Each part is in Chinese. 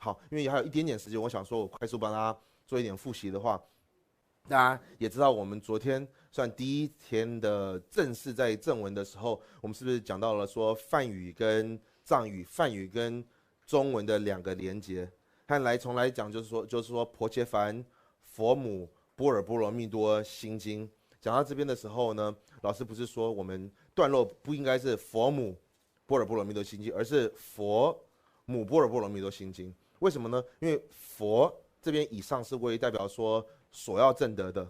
好，因为还有一点点时间，我想说我快速帮大家做一点复习的话，大家也知道我们昨天算第一天的正式在正文的时候，我们是不是讲到了说梵语跟藏语、梵语跟中文的两个连结？看来从来讲就是说婆伽梵、佛母、波尔波罗蜜多心经。讲到这边的时候呢，老师不是说我们段落不应该是佛母波尔波罗蜜多心经，而是佛母波尔波罗蜜多心经。为什么呢？因为佛这边以上是为代表说所要证得的，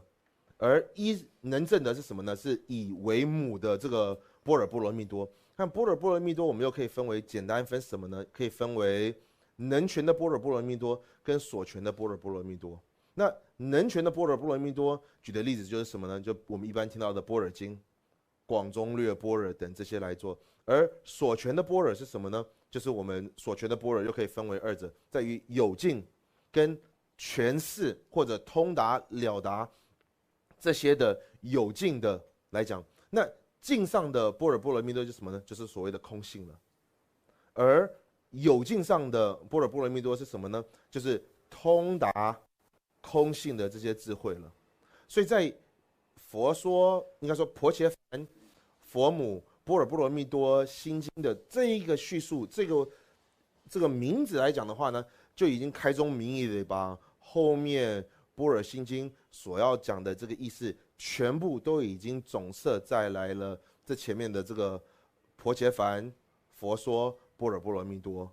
而一能证得是什么呢？是以为母的这个波尔波罗蜜多。看波尔波罗蜜多，我们又可以分为简单分什么呢？可以分为能全的波尔波罗蜜多跟所全的波尔波罗蜜多。那能全的波尔波罗蜜多，举的例子就是什么呢？就我们一般听到的般若经、广中略般若等这些来做。而所全的般若是什么呢？就是我们所全的般若又可以分为二者，在于有境跟诠释或者通达了达这些的有境的来讲。那境上的般若波罗蜜多就是什么呢？就是所谓的空性了。而有境上的般若波罗蜜多是什么呢？就是通达空性的这些智慧了。所以在佛说，应该说婆伽梵、佛母、波尔波罗蜜多心经的这一个叙述，这个名字来讲的话呢，就已经开宗明义的把后面般若心经所要讲的这个意思，全部都已经总摄在来了这前面的这个婆伽梵、佛说般若波罗蜜多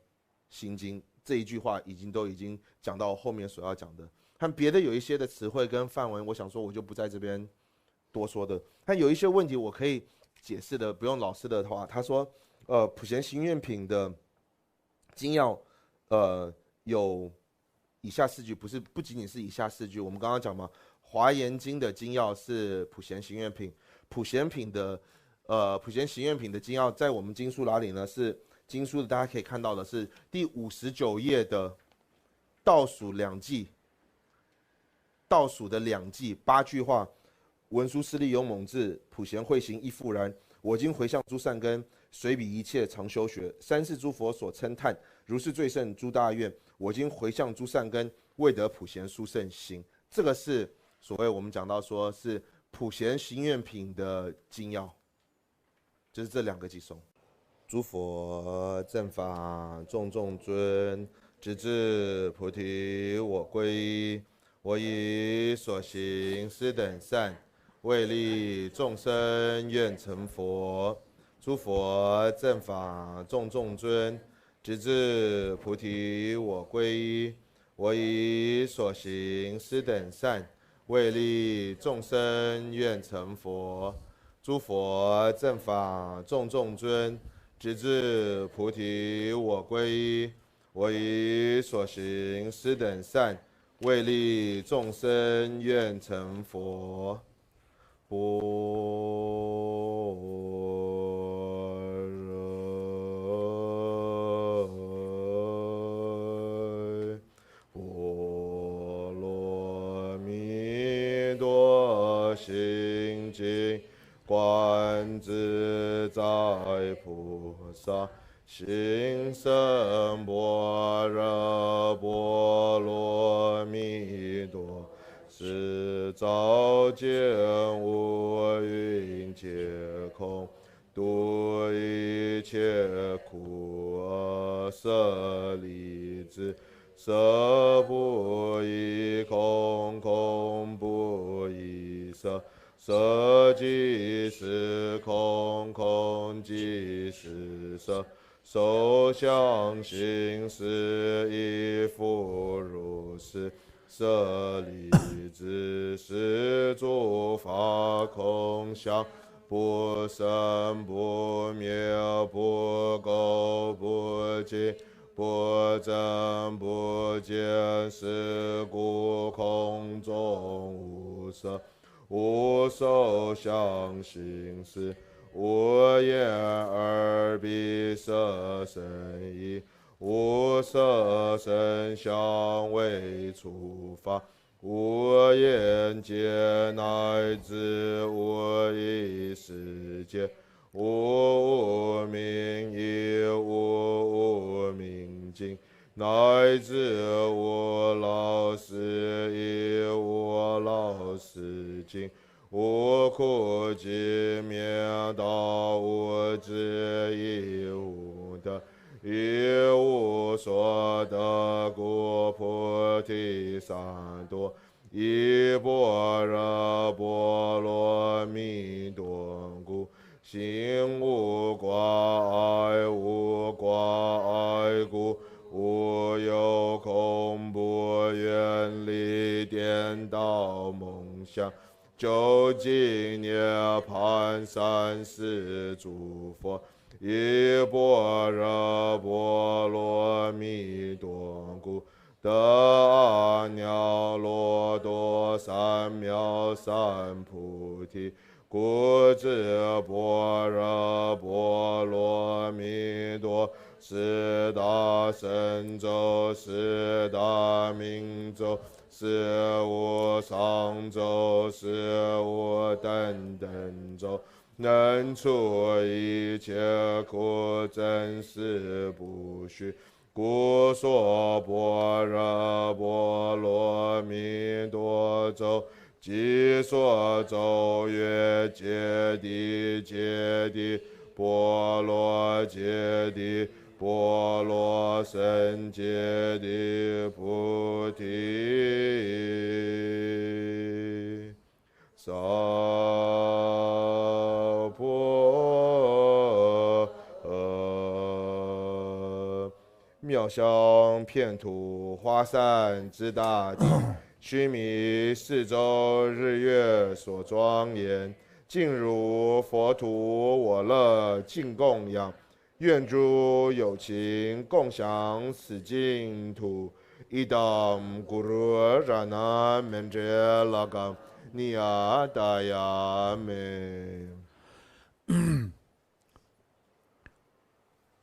心经这一句话，都已经讲到后面所要讲的。和别的有一些的词汇跟范文，我想说我就不在这边多说的。但有一些问题我可以解释的，不用老师的话，他说，普贤行愿品的精要，有以下四句，不仅仅是以下四句，我们刚刚讲嘛，华严经的精要是普贤行愿品，普贤行愿品的精要在我们经书哪里呢？是经书的，大家可以看到的是第59页的倒数两记，倒数的两记8句话。文殊师利勇猛智，普贤慧行亦复然。我今回向诸善根，随彼一切常修学。三世诸佛所称叹，如是最胜诸大愿。我今回向诸善根，为得普贤殊胜行。这个是所谓我们讲到说是普贤行愿品的精要，就是这两个偈颂。诸佛正法众众尊，直至菩提我归依。我以所行施等善，为利众生愿成佛。诸佛正法众众尊，直至菩提我归依。我以所行施等善，为利众生愿成佛。诸佛正法众众尊，直至菩提我归依。我以所行施等善，为利众生愿成佛。般若波罗蜜多心经，观自在菩萨行深般若波罗蜜多，是照见五蕴皆空，度一切苦舍利子。色不异空，空不异色。色即是空，空即是色。受想行识亦复如是。舍利子，是诸法空相，不生不灭，不垢不净，不增不减，是故空中无色，无受想行识，无眼耳鼻舌身意，无色声香味触法，无眼界，乃至无意识界，无无明亦无无明尽，乃至我老死以我老死尽，我苦集灭道无知亦无得，一无所得故菩提萨埵。依般若波罗蜜多故，心无挂碍，无挂碍故，无有恐怖，远离颠倒梦想，究竟涅槃三世诸佛。依般若波罗蜜多故，得阿耨罗多三藐三菩提。故知般若波罗蜜多是大神咒，是大明咒，是无上咒，是无等等咒，能除一切苦，真实不虚。故说般若波罗蜜多咒，即说咒曰：揭谛揭谛，波罗揭谛，波罗僧揭谛，菩提萨婆妙香遍土，花散之大地，须弥四周，日月所庄严，尽如佛土，我乐尽供养。愿诸有情共享此净土。Idam Guru Rana Mendra Lagam Niyadayame。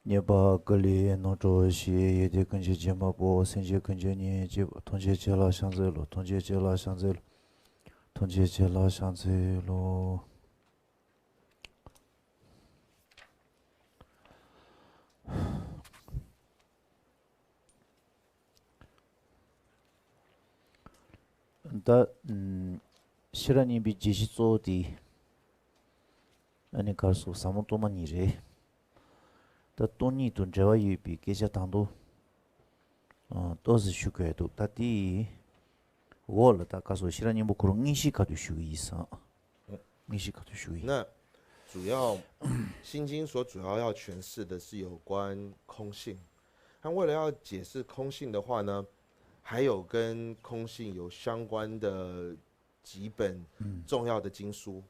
涅巴格里诺周西耶的根据节目波，圣洁根据你节同节节拉相在路，同节节拉相在路，同节节拉相在路。다 시라니 비 지시 쪼디 아니 갈수 사모토만 이래 다 돈이 돈 제와 유비 계좌 당도 도스 슈크에도 다디 월다 다 가서 시라니 뭐 그런 인식가도 슈 있어 인식가도 슈 있어 那主要心经所主要诠释的是有关空性，那为了要解释空性的话呢，还有跟空性有相关的几本重要的经书，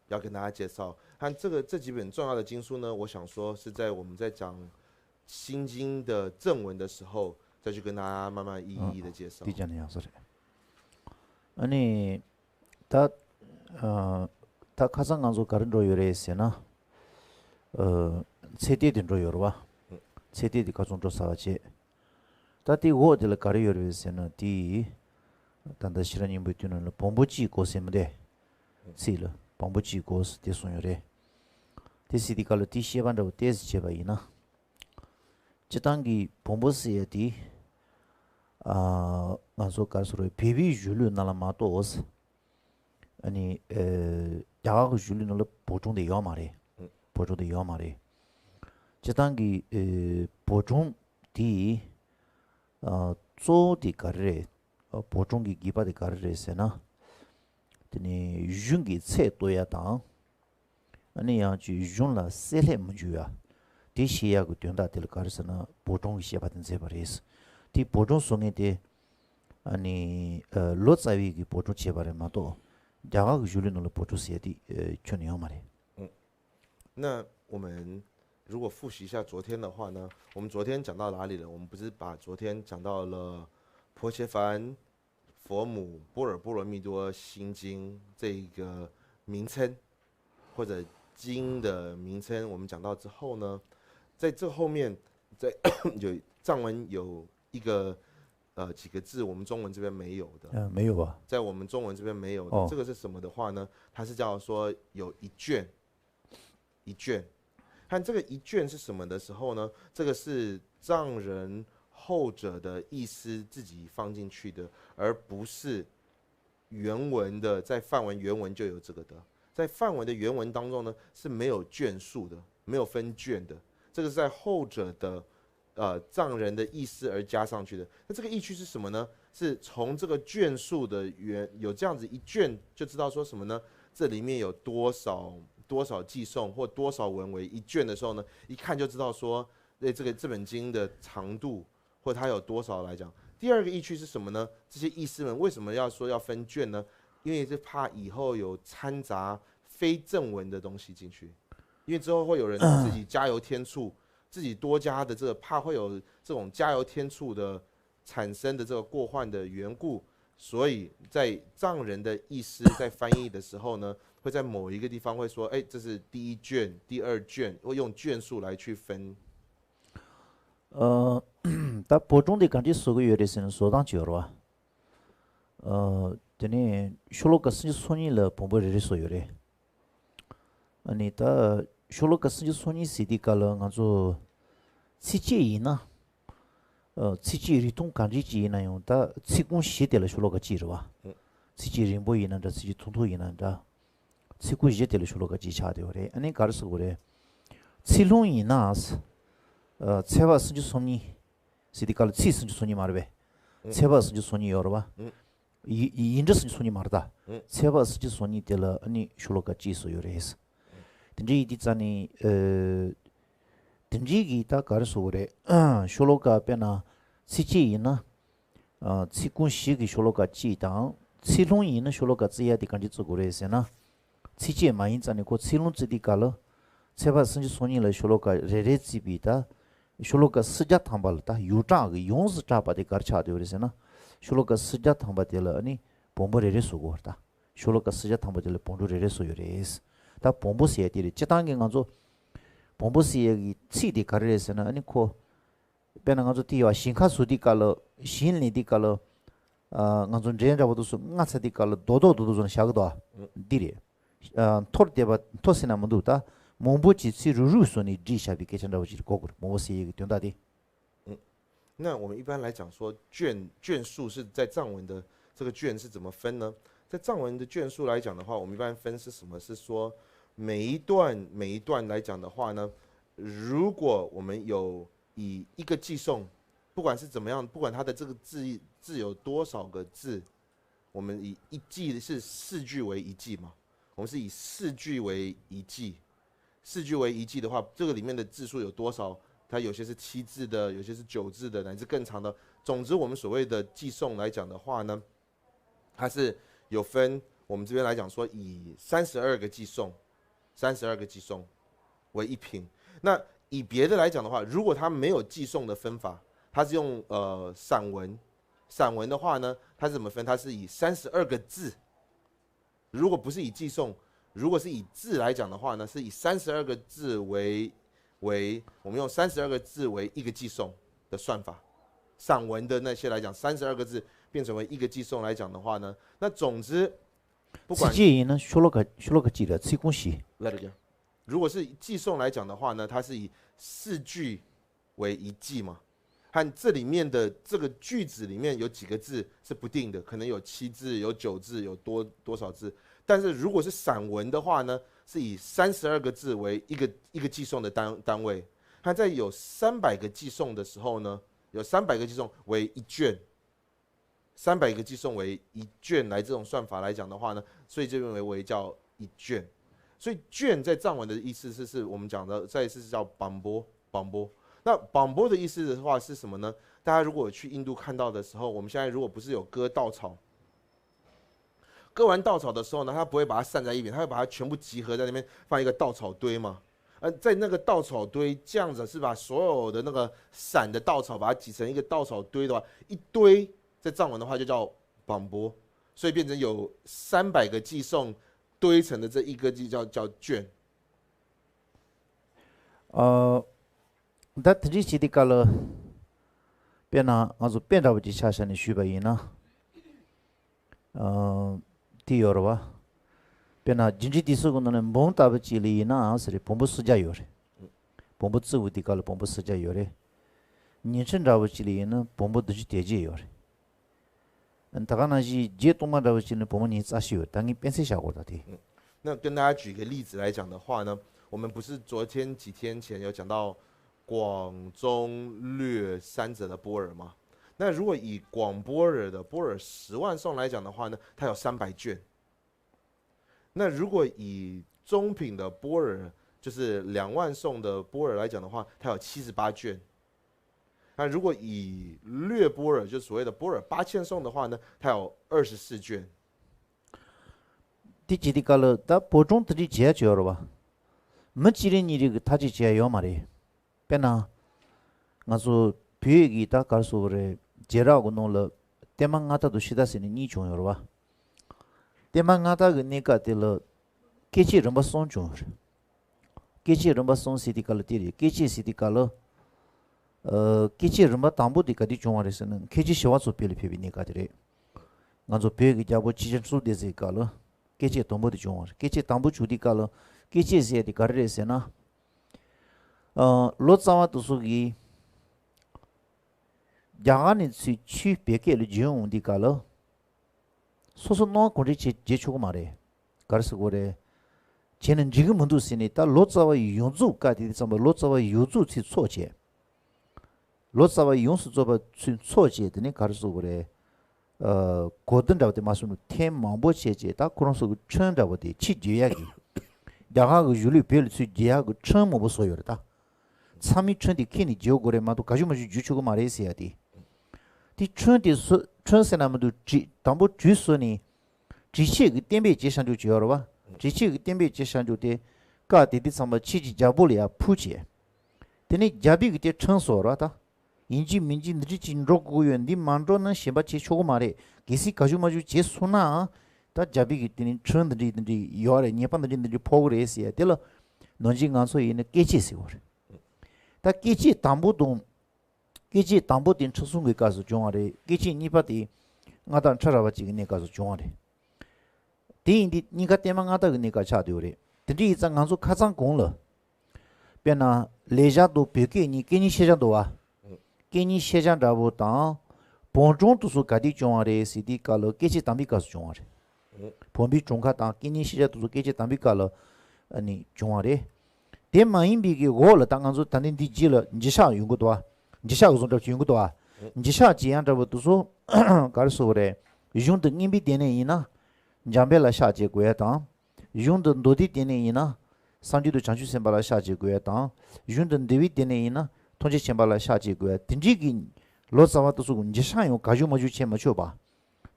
要跟大家介绍。和这几本重要的经书呢，我想说是在我们在讲心经的正文的时候，再去跟大家慢慢一一的介绍。디잖아요, 소리. 아니, 다 다 가장 간소 가른 로요레스나 세대된 로요와 세대디 가정 조사지. 다디 고들 가르요레스나 디 단다 시라님 부티는 본부지 고셈데 실을 본부지 고스 대소요레 대시디 갈로 디시반도 대스 제바이나 지단기 본부스에디 간소 가스로 비비 줄을 나라마도 오스 아니 야가 줄을 보존데 요마레 보존데 요마레 지단기 보존 디 조디 가르레 보존기 기바데 가르레세나 드니 jungi tse toya tang ani yang ju junla sele mjuya de shiya gu tyonda tel karsana bodong shiya baden zebares ti bodong songe de ani lo tsawi gi bodong chebare ma to jaga gu julin no bodong siya di chone yomare 那我们如果复习一下昨天的话呢，我们昨天讲到哪里了？我们不是把昨天讲到了婆伽梵佛母般若波罗蜜多心经这一个名称或者经的名称，我们讲到之后呢，在这后面，在有藏文有一个几个字，我们中文这边没有的，没有吧？在我们中文这边没有的，这个是什么的话呢？它是叫说有一卷，一卷。看这个一卷是什么的时候呢？这个是藏人后者的意思自己放进去的，而不是原文的，在范文原文就有这个的。在范文的原文当中呢，是没有卷数的，没有分卷的，这个是在后者的藏人的意思而加上去的。那这个意趣是什么呢？是从这个卷数的有这样子一卷，就知道说什么呢？这里面有多少寄送或多少文为一卷的时候呢，一看就知道说，这本经的长度或它有多少来讲。第二个意趣是什么呢？这些意思们为什么要说要分卷呢？因为是怕以后有掺杂非正文的东西进去，因为之后会有人自己加油添醋，自己多加的这个怕会有这种加油添醋的产生的这个过患的缘故，所以在藏人的意思在翻译的时候呢，会在某一个地方会说，哎，这是第一卷、第二卷，会用卷数来去分。다 보존데 간지 속에 요래서는 소당 지어와. 되네 쇼로가 쓴지 손이라 bom버를 소요래. 아니 다 쇼로가 쓴지 손이 시디깔은 아주 치지이나 치지리 동 간지지나요. 다 치군 시대를 쇼로가 지르와. 치지리 보이는다 치지 통토이는다. 치군 시대를 쇼로가 지차되오래. 아니 가르서 그래. 치롱이나스 체바 쓴지 손이 시디깔 치 쓴지 손이 말베. 체바 쓴지 손이 열어봐. 이 인저스 손이 말다. 체바 쓴지 손이 될라 아니 쇼로가 지소요래스. 든지 디자니 든지기 다 가르서 그래. 쇼로가 빼나 치지이나 치군 시기 쇼로가 지당 치롱이나 쇼로가 지야디 간지 쪼고래세나 치지에 많이 자니 고 치롱 지디깔 체바 쓴지 손이라 쇼로가 레레지비다 쇼로가 스자 탐발다 유자가 용스 잡아데 가르쳐도 그래서나 쇼로가 스자 탐바텔 아니 bombo레레 소고다 쇼로가 스자 탐바텔 본도레레 소요레스 다 bom보시에디 지단게 가서 bom보시에기 치디 가르레스나 아니 코 배나 가서 티와 신카수디 깔로 신리디 깔로 가서 제자보도 나차디 깔로 도도도도 좀 샤고도 디리 토르데바 토시나 문두다 몽보치 치루루소니 지샤비 계천다고 지고고 몽보시 된다디。那我们一般来讲说卷数是在藏文的这个卷是怎么分呢？在藏文的卷数来讲的话，我们一般分是什么？是说每一段来讲的话呢，如果我们有以一个寄送，不管是怎么样，不管它的这个字有多少个字，我们以一季是4句为一季嘛，我们是以4句为一季。4句为一季的话，这个里面的字数有多少？它有些是7字的，有些是9字的，乃至更长的。总之，我们所谓的寄送来讲的话呢，它是有分。我们这边来讲说，以32个寄送为一品。那以别的来讲的话，如果它没有寄送的分法，它是用散文的话呢，它是怎么分？它是以32个字。如果不是以寄送，如果是以字来讲的话呢，是以32个字为我们用32个字为一个寄送的算法。散文的那些来讲，32个字变成为一个寄送来讲的话呢，那总之不管呢，说了个记得，七公西。如果是寄送来讲的话呢，它是以4句为一季嘛，和这里面的这个句子里面有几个字是不定的，可能有7字、有9字、有多少字。但是如果是散文的话呢，是以32个字为一个寄送的单位。它在有300个寄送的时候呢，有300个寄送为一卷，300个寄送为一卷来这种算法来讲的话呢，所以这边为叫一卷。所以卷在藏文的意思是我们讲的，再是叫绑波。那绑波的意思的话是什么呢？大家如果去印度看到的时候，我们现在如果不是有割稻草，割完稻草的时候呢，它不会把它散在一边，它会把它全部集合在那边放一个稻草堆嘛。在那个稻草堆这样子是把所有的那个散的稻草把它挤成一个稻草堆的话，一堆在藏文的话就叫绑波，所以变成有300个寄送堆成的这一个叫卷。다 드리시디깔 변나 아주 변다버지 샤샤니 슈바이나 디어와 변나 진지디스고는 몽다버지리나 아스리 본부 수자요래 본부 쯔우디깔 본부 수자요래 년천 잡을지리는 본부도지 대지요. 다가나지 제 동만 잡을지는 본문이 짜시요. 당이 뺀세샤고다 돼.那跟大家举个例子来讲的话呢，我们不是昨天几天前有讲到广中略三者的波尔吗？那如果以广波尔的波尔10万颂来讲的话呢，它有300卷。那如果以中品的波尔，就是2万颂的波尔来讲的话，它有78卷。那如果以略波尔，就所谓的波尔8000颂的话呢，它有24卷。 디지디칼로 다 보종들이 지야 줘로 봐. 멋지린 일이 타지 지야요 말이. 빼나 가서 비행기 다 갈수 그래. 제라고 놀러 대망하다도 시다스니 니 종요로 봐. 대망하다 그니까 들러 깨지 럼바 손 종. 깨지 럼바 손 시디칼로 띠리. 깨지 시디칼로 깨지 럼바 담보디까지 종아래서는 깨지 시와서 필리피비니까 들이. 가서 비행기 잡고 지점수 되지칼로 केचे तंबो दि जोंर केचे तंबो छुदी कालो केचे से दि कर रे से ना लोचावा तुसुगी जागानि छि छि बेके ल जों दि कालो सोसो नो कोरि छि जे छुगो मारे करस गोरे 제는 지금 문도 쓰니까 로자와 용주까지 좀 로자와 유주 치 소제 로자와 용수 줘봐 소제더니 가르쳐 그래 고든다고 말씀을天망보 체제다 그런 속 천다고디 치지야기 야가고 줄이 별 수지야고 처음 뭐 소요다 참이 천디 키니 지오고레마도 가지마지 주추고 말해야지 디 천디 천세나무도 지 담보 주소니 지시 그 땜베 제산도 지어라 봐 지시 그 땜베 제산도 때 가디디 삼바 치지 잡불이야 푸지 되니 잡이 그때 천소라다 인지 민지 느리진 로고연디 만로는 시바치 초고 말에 기시 가주마주 제 소나 다 잡이 그때는 천들이든지 요아래 니판들이든지 포그레스야 될라 논진 간소 이네 깨치시고 다 깨치 담보동 깨치 담보된 초순의 가서 종아래 깨치 니파디 나단 찾아봤지 그네 가서 종아래 대인디 니가 때망하다 그니까 차도래 근데 이장 간소 가장 공了 변나 레자도 벽에니 깨니 시자도 와 깨니 시자라고 다 본종 두수 가디 종아래 시디 칼로 깨치 담비 가서 종아래 본비 종가다 깨니 시자도 깨치 담비 칼로 아니 종아래 대마인비기 고를 당간소 단딘디 지了 지샤 용고도 와 지샤 우선도 용고도 와 지샤 지안다고 두수 가르소 그래 용도 님비 되네 이나 잠벨라 샤제 고야다 용도 노디 되네 이나 산지도 장주 셈발라 샤제 고야다 용도 데비 되네 이나 통제 셈발라 샤제 고야 딘지기 로자와도 수군 지샤요 가주마주 셈마줘 봐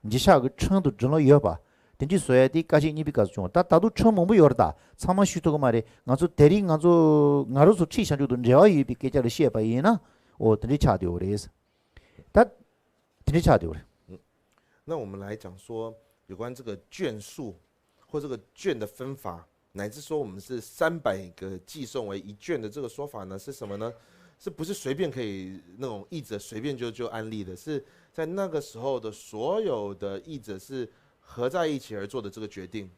지샤 그 청도 전로 여 봐. 딘지 소야디까지 니비가 좀 다도 처음 뭐 열다 참아 쉬도고 말에 가서 대리 가서 나로서 치샤주도 저이 비케자를 시에 봐이나 오 딘지 차디오 그래서 다 딘지 차디오 那我们来讲说有关这个卷数或这个卷的分法，乃至说我们是300个寄送为一卷的这个说法呢，是什么呢？是不是随便可以那种译者随便就安利的？是在那个时候的所有的译者是合在一起而做的这个决定，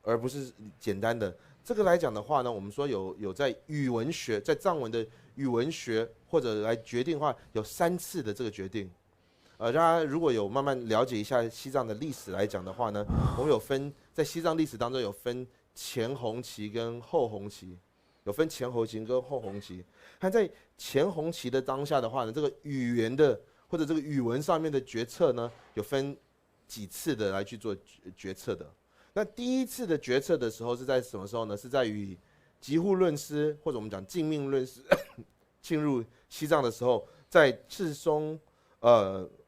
而不是简单的。这个来讲的话呢，我们说有在语文学，在藏文的语文学或者来决定的话，有3次的这个决定。大家如果有慢慢了解一下西藏的历史来讲的话呢，我们有分在西藏历史当中有分前红旗跟后红旗，有分前红旗跟后红旗。看在前红旗的当下的话呢，这个语言的或者这个语文上面的决策呢，有分几次的来去做决策的。那第一次的决策的时候是在什么时候呢？是在于吉户论师或者我们讲禁命论师进入西藏的时候，在赤松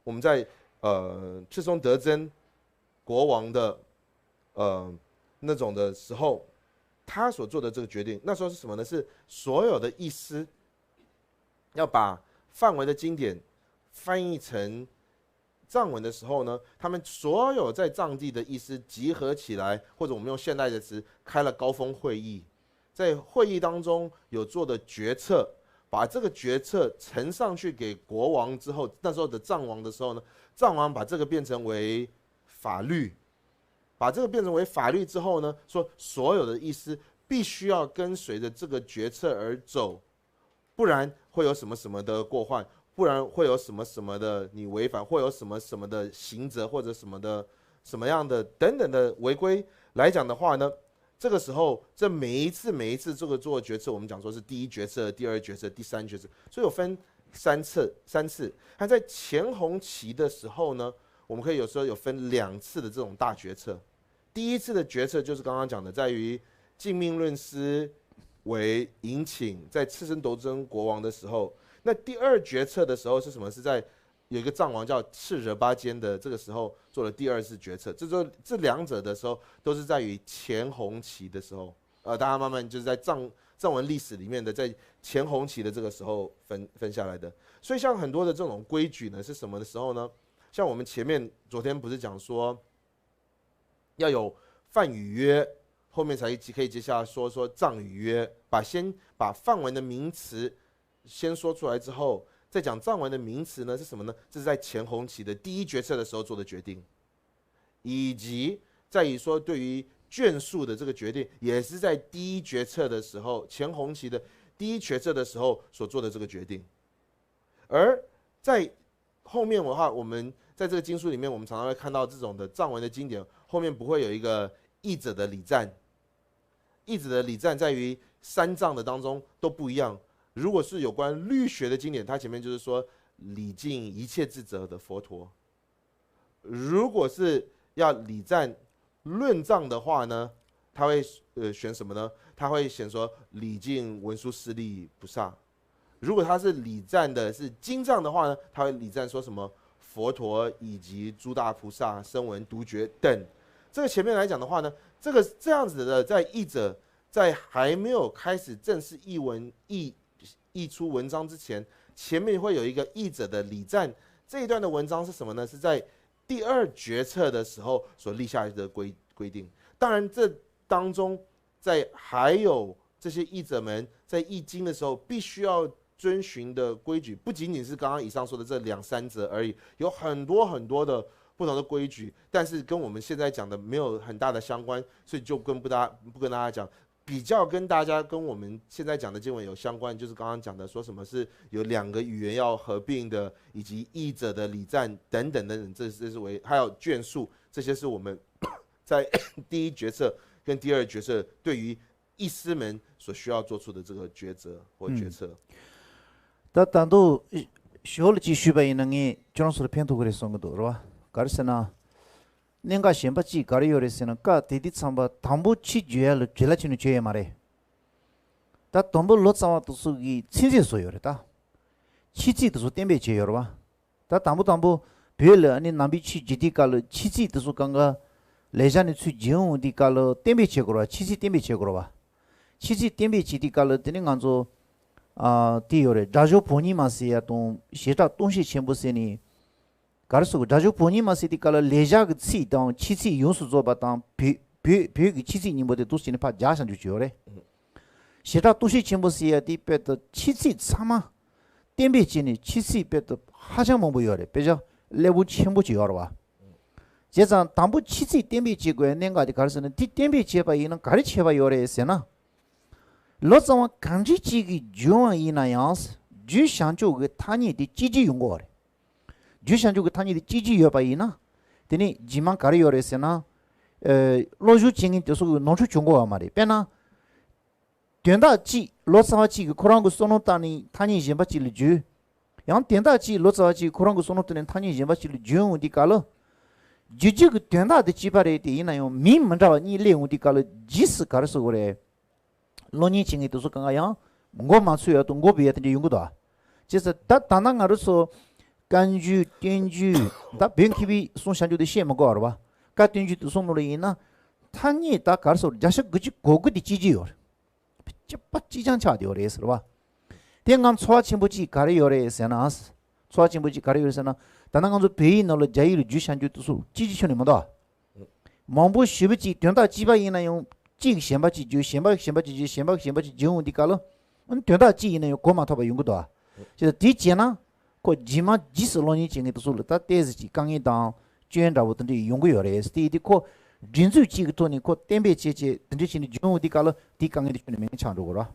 我们在赤松德真国王的那种的时候，他所做的这个决定，那时候是什么呢？是所有的译师要把梵文的经典翻译成藏文的时候呢，他们所有在藏地的译师集合起来，或者我们用现代的词，开了高峰会议，在会议当中有做的决策。把这个决策呈上去给国王之后，那时候的藏王的时候呢，藏王把这个变成为法律，把这个变成为法律之后呢，说所有的译师必须要跟随着这个决策而走，不然会有什么什么的过患，不然会有什么什么的你违反，会有什么什么的刑责或者什么的什么样的等等的违规来讲的话呢，这个时候这每一次这个做决策，我们讲说是第一决策、第二决策、第三决策，所以有分三次。那在前红期的时候呢，我们可以有时候有分2次的这种大决策。第一次的决策就是刚刚讲的，在于尽命论师为迎请在赤身斗争国王的时候。那第二决策的时候是什么？是在有一个藏王叫赤惹巴坚的这个时候做了第2次决策。这两者的时候都是在于前红期的时候，大家慢慢就是在藏文历史里面的在前红期的这个时候分下来的。所以像很多的这种规矩呢，是什么的时候呢？像我们前面昨天不是讲说要有梵语约，后面才可以接下来说藏语约，先把梵文的名词先说出来之后，再讲藏文的名词呢是什么呢？这是在前红期的第一决策的时候做的决定，以及在于说对于卷数的这个决定，也是在第一决策的时候，前红期的第一决策的时候所做的这个决定。而在后面的话，我们在这个经书里面，我们常常会看到这种的藏文的经典后面不会有一个译者的礼赞。译者的礼赞在于3藏的当中都不一样。如果是有关律学的经典，它前面就是说礼敬一切智者的佛陀。如果是要礼赞论藏的话呢，他会选什么呢？他会选说礼敬文殊师利菩萨。如果他是礼赞的是经藏的话呢，他会礼赞说什么佛陀以及诸大菩萨、声闻、独觉等。这个前面来讲的话呢，这样子的在译者在还没有开始正式译出文章之前，前面会有一个译者的礼赞。这一段的文章是什么呢？是在第2决策的时候所立下来的规定。当然，这当中还有这些译者们在译经的时候必须要遵循的规矩，不仅仅是刚刚以上说的这2、3则而已，有很多很多的不同的规矩，但是跟我们现在讲的没有很大的相关，所以就不跟大家讲。比较跟我们现在讲的经文有相关，就是刚刚讲的说什么是有2个语言要合并的，以及译者的礼赞等等，这是还有卷数，这些是我们在第一决策跟第2决策对于译师们所需要做出的这个抉择或决策。当学了几书吧，那个讲说的偏头过来送个多是吧？搞是呢。내가 심바지 가리요레스는 까 디디 참바 담부 치주야를 줄라치는 죄에 말해. 다 담부 로자와 도수기 친지소요래다. 치지 도수 땜베 죄요라. 다 담부 별을 아니 남비치 지디깔 치지 도수 강가 레자니 추 지용디깔 땜베 죄고라. 치지 땜베 죄고라. 치지 땜베 지디깔 되는 간조 디요레 자조 보니마스야 동 시자 동시 첨부세니 가르스고 자주 보니 마시디깔 레자그 치당 치치 용수조 바당 비비 치치 님보데 도시네 파 자산 주죠래 시다 도시 첨부시야 디베도 치치 참아 땜베지니 치치 베도 하장 뭐요래 베죠 레부 첨부지요라 제자 담부 치치 땜베지고 nen가디 가르스는 디 땜베지바 이는 가르치바 요래세나 로자와 강지지기 주원이나양스 주샹조그 타니디 지지 용거래 주산주가 타니디 찌지여 봐이나 되니 지만 가리요레스나 로주 징인 뜻고 노주 중고와 말이 빼나 된다지 로사와지 코랑고 소노타니 타니 짐바치리 주 양 된다지 로사와지 코랑고 소노타니 타니 짐바치리 주우디 칼로 주지그 된다데 지바레데 이나요 민문자와 니 레우디 칼로 지스 가르서 그래 로니 징이 뜻고 강아야 고마수여 또 고비에데 용고도 제서 다단한 가르서 간주 땡주 다 뱅키비 손산주의 시험거 알아봐. 가 땡주도 손으로이나 탄이 다 가서 자식 그지 고그디 지지요. 찌빠 찌장차디요 레스로 봐. 땡감 소아침부지 가리요레스나스. 소아침부지 가리요레스나 다나간조 베이너로 자이르 주산주도 수 지지셔니 뭐다. 몽부 시비지 된다 지바이나요. 지 셴바지 주 셴바지 정우디깔로. 된다 지이나요. 고마토바 용거도. 그래서 디지나 고 지마 지슬로니 징에도 솔다 테즈지 강이당 쥐엔다부던데 용고요레스 디디코 진주지 토니 고 템베체체 던지치니 중우디깔로 디강에도 주는 맹창로고라.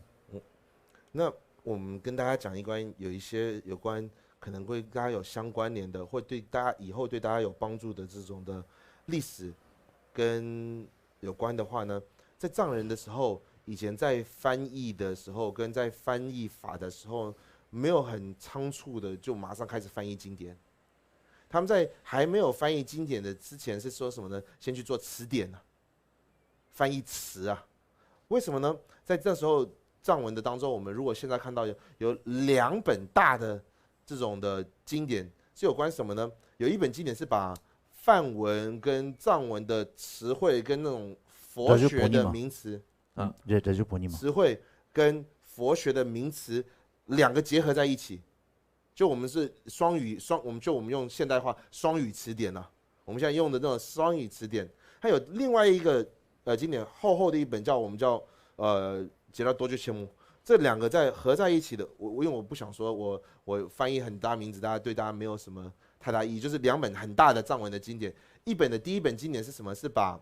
那我们跟大家讲有一些有关可能会跟大家有相关联的，或对大家以后对大家有帮助的这种的历史跟有关的话呢，在藏人的时候，以前在翻译的时候跟在翻译法的时候，没有很仓促的就马上开始翻译经典。他们在还没有翻译经典的之前是说什么呢？先去做词典啊，翻译词啊。为什么呢？在这时候藏文的当中，我们如果现在看到有2本大的这种的经典，是有关什么呢？有一本经典是把梵文跟藏文的词汇跟那种佛学的名词啊，这就不你嘛，词汇跟佛学的名词2个结合在一起。就我们是我们用现代化双语词典啊，我们现在用的那种双语词典，还有另外一个经典厚的一本我们叫杰拉多就切木，这2个合在一起的，因为我不想说我翻译很大名字，对大家没有什么太大意义，就是2本很大的藏文的经典，第一本经典是什么？是把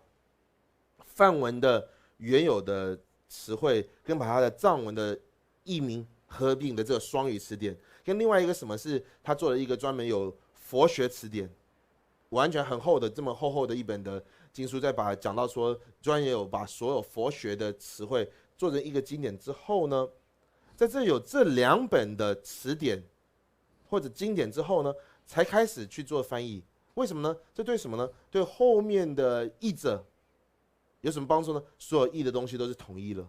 梵文的原有的词汇跟把它的藏文的译名合并的这个双语词典。跟另外一个什么是他做了一个专门有佛学词典，完全很厚的这么厚的一本的经书，再把讲到说专业有把所有佛学的词汇做成一个经典之后呢，在这有这2本的词典或者经典之后呢，才开始去做翻译。为什么呢？这对什么呢？对后面的译者有什么帮助呢？所有译的东西都是统一了。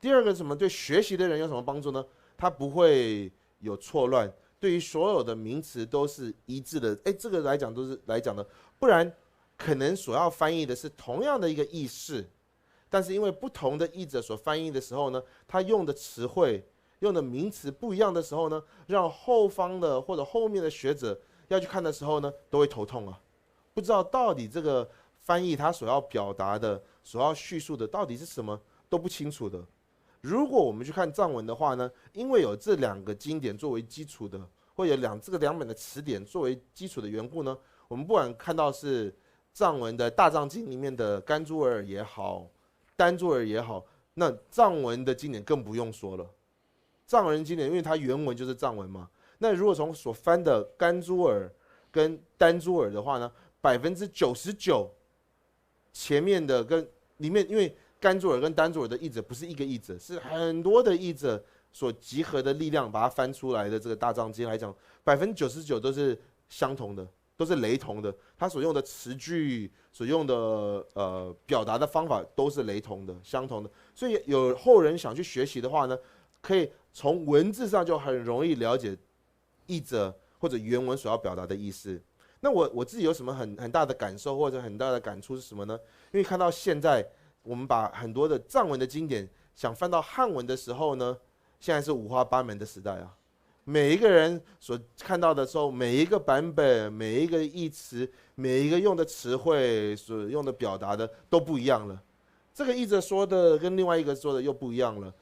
第二个什么？对学习的人有什么帮助呢？他不会有错乱，对于所有的名词都是一致的。这个来讲都是来讲的，不然可能所要翻译的是同样的一个意思，但是因为不同的译者所翻译的时候呢，他用的词汇、用的名词不一样的时候呢，让后方的或者后面的学者要去看的时候呢，都会头痛啊，不知道到底这个翻译他所要表达的、所要叙述的到底是什么，都不清楚的。如果我们去看藏文的话呢，因为有这2个经典作为基础的，或有这个2本的词典作为基础的缘故呢，我们不管看到是藏文的大藏经里面的甘珠尔也好，丹珠尔也好，那藏文的经典更不用说了。藏文经典因为它原文就是藏文嘛，那如果从所翻的甘珠尔跟丹珠尔的话呢，99%前面的跟里面，因为甘珠尔跟丹珠尔的译者不是一个译者，是很多的译者所集合的力量把它翻出来的。这个大藏经来讲，99%都是相同的，都是雷同的。他所用的词句、所用的表达的方法都是雷同的、相同的。所以有后人想去学习的话呢，可以从文字上就很容易了解译者或者原文所要表达的意思。那我自己有什么很大的感受或者很大的感触是什么呢？因为看到现在我们把很多的藏文的经典想翻到汉文的时候呢，现在是五花八门的时代啊。每一个人所看到的时候，每一个版本、每一个译词、每一个用的词汇、所用的表达的都不一样了。这个译者说的跟另外一个说的又不一样了，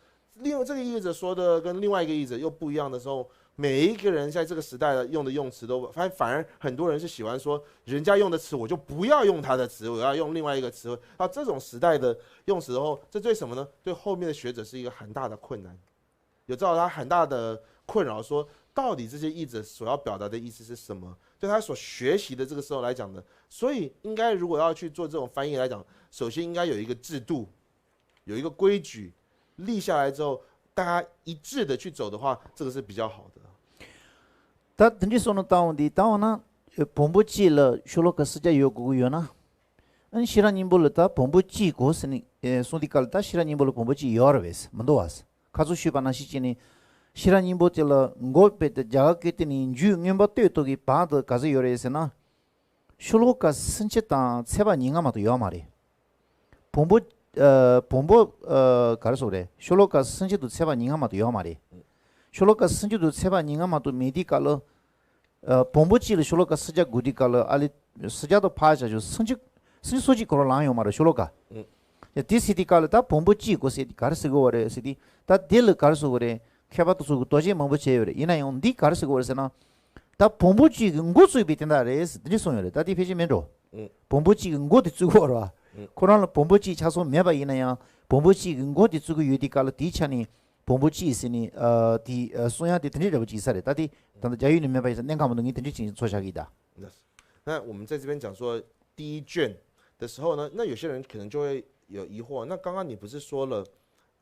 这个译者说的跟另外一个译者又不一样的时候，每一个人在这个时代用的用词都反而很多人是喜欢说人家用的词我就不要用他的词，我要用另外一个词汇。到这种时代的用词后，这对什么呢？对后面的学者是一个很大的困难，有造成他很大的困扰，说到底这些译者所要表达的意思是什么？对他所学习的这个时候来讲的，所以应该如果要去做这种翻译来讲，首先应该有一个制度，有一个规矩立下来之后，大家一致的去走的话，这个是比较好的。다 든지 소는 다운디 다운나 본부지를 쇼로카 스자 요구요나 은 시라님불다 본부지 고스니 소디칼다 시라님불 본부지 여러베스 만도와스 가수 쉬바나 시지니 시라님보텔라 고베데 자가케티니 주응엠바테 토기 바드 가즈 요레스나 쇼로카 선체다 세바 닝아마도 요마리 본부 가르소래 쇼로카 선체도 세바 닝아마도 요마리 쇼로카 선체도 세바 닝아마도 메디칼로 본부지를 쇼로카 스자 구디칼로 알리 스자도 파자죠 선체 소지 걸어라요 말아 쇼로카 디시디칼로 다 본부지 고세디 가르스고 오래 시디 다 딜 가르소 오래 케바도 수고 도지 멍부체요래 이나용 디 가르스고 오래서나 다 본부지 응고수 비텐다레스 드리소요래 다 디페지면로 본부지 응고디 쓰고 오라 코로나 본부지 차소 매바 이나야 본부지 응고디 쓰고 유디칼로 디차니 본부 지시니 소야的 등지 잡지 있어래. 다디 단다 자유는 매바에서 냉감은 등이 등지 진 소작이다. 那我们在这边讲说第一卷的时候呢，那有些人可能就会有疑惑，那刚刚你不是说了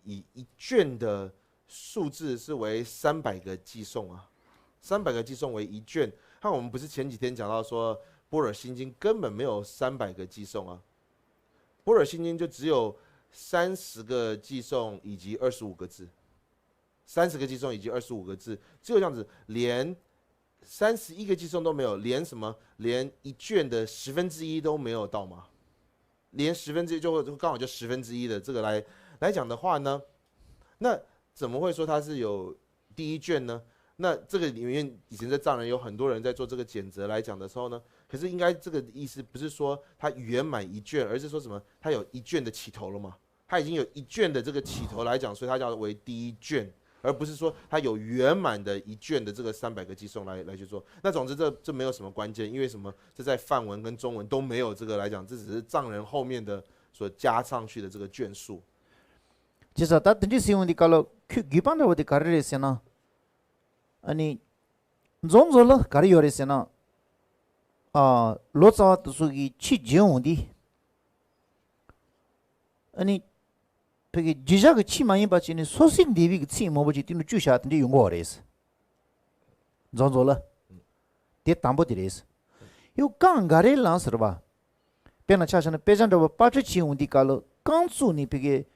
以一卷的数字是为300个寄送啊，300个寄送为一卷。那我们不是前几天讲到说波尔心经根本没有300个寄送啊，波尔心经就只有30个寄送以及25个字，30个寄送以及25个字，只有这样子，连31个寄送都没有，连什么，连一卷的1/10都没有到吗？连1/10就刚好就1/10的这个来讲的话呢，那怎么会说它是有第一卷呢？那这个里面以前在藏人有很多人在做这个检则来讲的时候呢，可是应该这个意思不是说它圆满一卷，而是说什么？它有一卷的起头了嘛？它已经有一卷的这个起头来讲，所以它叫为第一卷，而不是说它有圆满的一卷的这个300个寄送来去做。那总之这没有什么关键，因为什么？这在梵文跟中文都没有这个来讲，这只是藏人后面的所加上去的这个卷数。 그래서 다 등지 시운디 깔로 기반으로 어디 가르레세나 아니 좀졸로 가르요레세나 로자 두수기 치지온디 아니 되게 지자가 치마이 받치니 소신 디비 치 뭐버지 띠는 주샤든지 용거레스 좀졸로 데 담보디레스 요 강가레란스르바 페나 차샤는 페잔도 빠치치온디 깔로 강수니 베게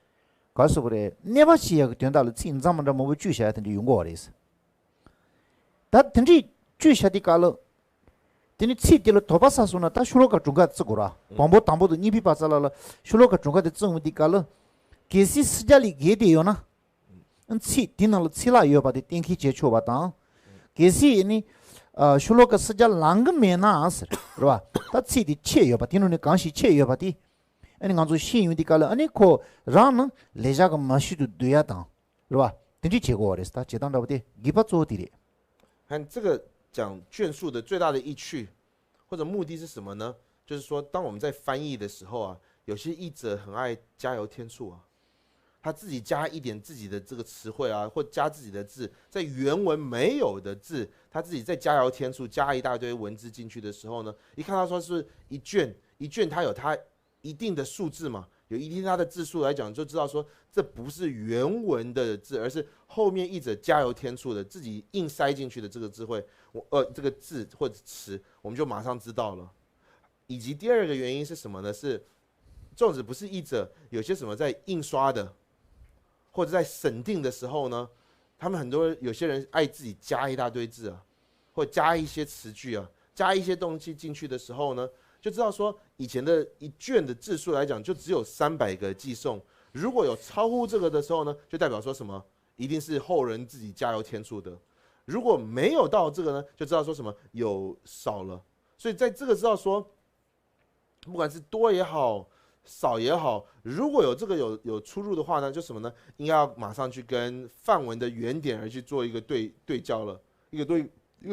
가서 그래 네바시야 된다를 진짜만 뭐 주셔야 되는데 용거레스 다 된지 주셔디 깔로 되니 치딜로 도바사소나 다 슈로가 중가 쓰고라 방보 담보도 니비 바살라 슈로가 중가데 증디 깔로 게시 스자리 게데요나 치 디나로 치라 요바데 땡키 제초바다 게시니 슈로가 스자 랑금메나 아스 그러봐 다 치디 체요바 디노네 강시 체요바디 아니 간조 신유디 깔로 아니 코 란 레자가 마시도 돼야다 그러봐 된지 제고레스다 제단다보데 기바조디리 看这个讲卷数的最大的意趣或者目的是什么呢？就是说，当我们在翻译的时候啊，有些译者很爱加油添醋啊，他自己加一点自己的这个词汇啊，或加自己的字，在原文没有的字，他自己再加油添醋，加一大堆文字进去的时候呢，一看到说是一卷，一卷它有它一定的数字嘛，有一定它的字数来讲，就知道说这不是原文的字，而是后面译者加油添醋的自己硬塞进去的这个智慧，这个字或者词，我们就马上知道了。以及第二个原因是什么呢？是粽子不是译者，有些什么在印刷的，或者在审定的时候呢，他们有些人爱自己加一大堆字啊，或加一些词句啊，加一些东西进去的时候呢，就知道说以前的一卷的字数来讲，就只有300个寄送。如果有超乎这个的时候呢，就代表说什么，一定是后人自己加油添醋的。如果没有到这个呢，就知道说什么有少了。所以在这个知道说，不管是多也好，少也好，如果有这个有出入的话呢，就什么呢？应该要马上去跟梵文的原点而去做一个对焦了，一个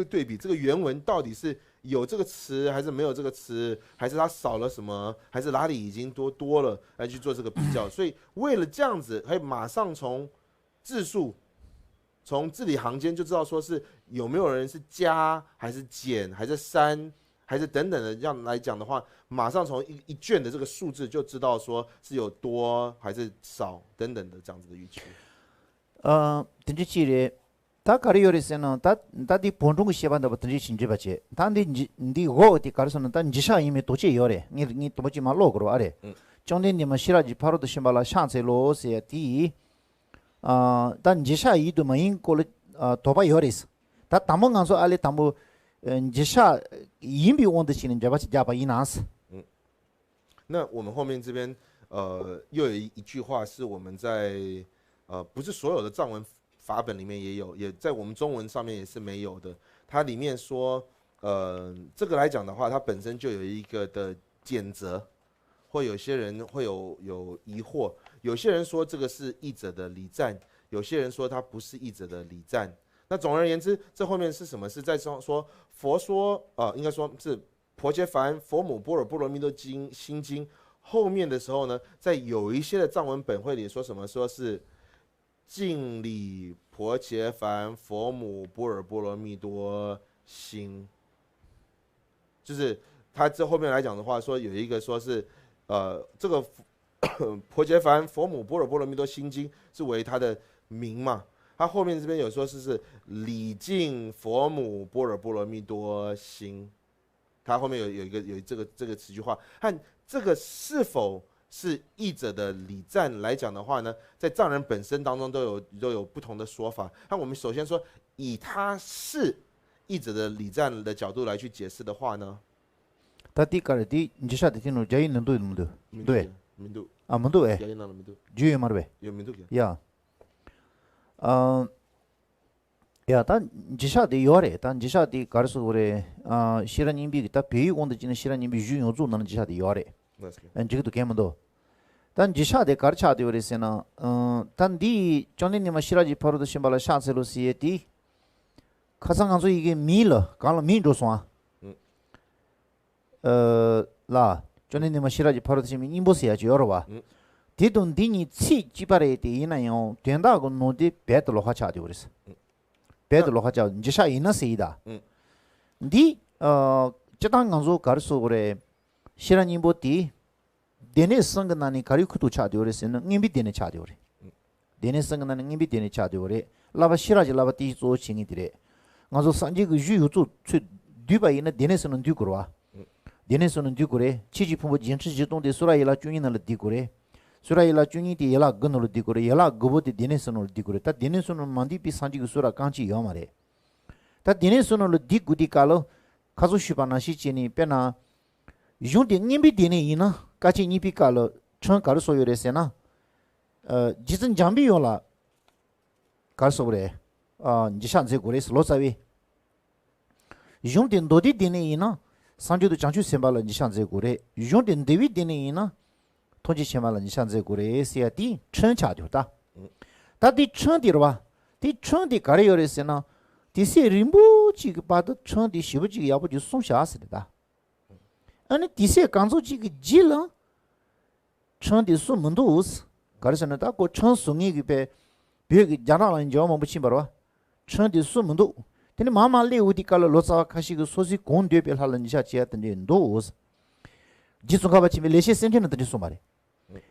对比，这个原文到底是有这个词还是没有这个词，还是它少了什么，还是哪里已经多了，来去做这个比较。所以为了这样子，可以马上从字数、从字里行间就知道说是有没有人是加还是减还是删还是等等的这样来讲的话，马上从一卷的这个数字就知道说是有多还是少等等的这样子的语句。등지 치레 다 가리요레세는 다디 본종 시반다 등지 신지바체 단디 니 고디 가르서는 단 지샤 이미 도체 요레 니 도지 말로 그러 아래 정된님은 시라지 바로도 심발라 샹세로세 단 지샤 이도 마인 콜 도바 요레스 다 담mon간소 알레 담보 지샤 이미 온드시는 자바치 자바 이나스 那我们后面这边又有一句话是我们在不是所有的藏文法本里面也有，也在我们中文上面也是没有的。它里面说，这个来讲的话，它本身就有一个的检则，或有些人会有疑惑，有些人说这个是译者的礼赞，有些人说它不是译者的礼赞。那总而言之，这后面是什么？是在说佛说应该说是婆伽梵佛母般若波罗蜜多心经后面的时候呢，在有一些的藏文本会里说什么，说是敬礼婆伽梵佛母般若波罗蜜多心，就是他这后面来讲的话，说有一个说是，这个婆伽梵佛母般若波罗蜜多心经是为他的名嘛，他后面这边有说是礼敬佛母般若波罗蜜多心，他后面有这个词句话，和这个是否是译者的礼赞来讲的话呢，在藏人本身当中都有不同的说法。那我们首先说，以他是译者的礼赞的角度来去解释的话呢，他第个的你就晓得听了加音能对不对？对，民度啊，门度哎，加音那民度就有嘛对呗？有民度嘅，呀，呀，但你就晓得有嘞，但你晓得搞的是我嘞，西兰人民币，他别有功的今天西兰人民币运用做能就晓得有嘞，这个都看不到。但你晓得搞的晓得有嘞是呢，但你将来你们西拉吉跑到新巴拉下次路是的，可上讲说一个米了，讲了米就算，啦，将来你们西拉吉跑到新米，你不是也就要了吧？这种的你吃几百来的一那样，电大个弄的别的老话晓得有嘞是。别的老话叫，你就像人那谁的，你这当讲说搞的说过嘞，西兰人不的，电力生个那里搞有可多差掉嘞，是呢，硬比电力差掉嘞，电力生个那里硬比电力差掉嘞，那把西拉就那把地做轻一点嘞，我说上这个鱼有做出对吧？人家电力生能对过哇，电力生能对过嘞，七七碰碰坚持激动的，说来伊拉军人那了对过嘞。虽然伊拉军人的伊拉跟了地过来，伊拉各部的电力生了地过来，但电力生了满地比上几个说了刚起一样嘛嘞。但电力生了地过的搞了，卡住水把那些钱呢，别拿用的硬币电力一呢，搞起你比搞了，全搞了所有的些呢，几阵奖币用了，搞说不嘞，你就想这过来是多少位？用的多的电力一呢，上就都讲究先把了，你想这过来，用的多的电力一呢？统计起码了，你像这过来些的称价就大，但的称的了吧？的称的搞的有的是呢，的些人不几个把的称的媳妇几个要不就送下死的哒，那的些刚做几个急了，称的送门都是，搞的是呢，他过称送一个呗，别个家长人叫我们不清白了吧？称的送门都，但你妈妈来我的搞了罗早开始个说是公对别他了，你下接等的都是，几种搞不起没那些身体呢，等你说嘛的。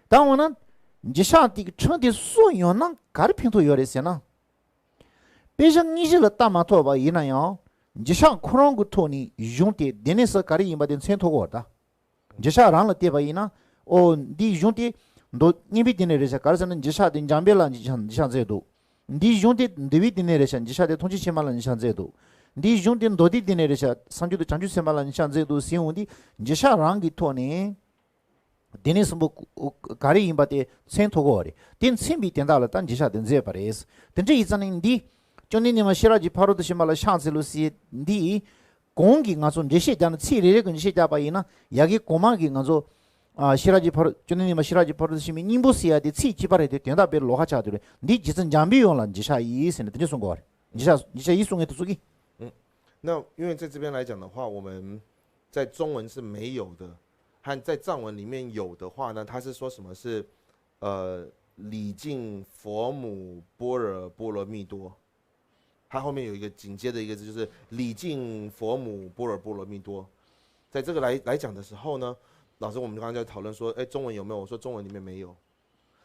当我呢，你就像这个称的所有呢，搞的拼图有的些呢，别像你这个大马托吧一那样，你就像可能个托你用的，电力是搞的一把的穿脱过的，你就像让了对吧一呢，你用的都你别电力的些，搞的是呢，你就像的江边了，你像这都，你用的对比电力的些，你就像的通气起码了，你像这都，你用的多的电力的些，上去的将就起码了，你像这都新闻的，你就像让给托呢。电力是不搞的一把的穿脱过的，电线比电大了，但底下电这把的意思。但这一阵呢，你就你们写了就跑到些嘛了，上次路是你公给俺说这些讲的车里跟这些家把人呢，也给公嘛给俺说写了就跑到，就你们写了就跑到些面，你不写的车几把的电大别落下家的了，你几阵讲没用了，你下意思的等你送过来，你下一送给都做给。那因为在这边来讲的话，我们在中文是没有的。和在藏文里面有的话呢，它是说什么是，礼敬佛母般若波罗蜜多，它后面有一个紧接的一个字就是礼敬佛母般若波罗蜜多，在这个来讲的时候呢，老师我们刚刚在讨论说，中文有没有？我说中文里面没有，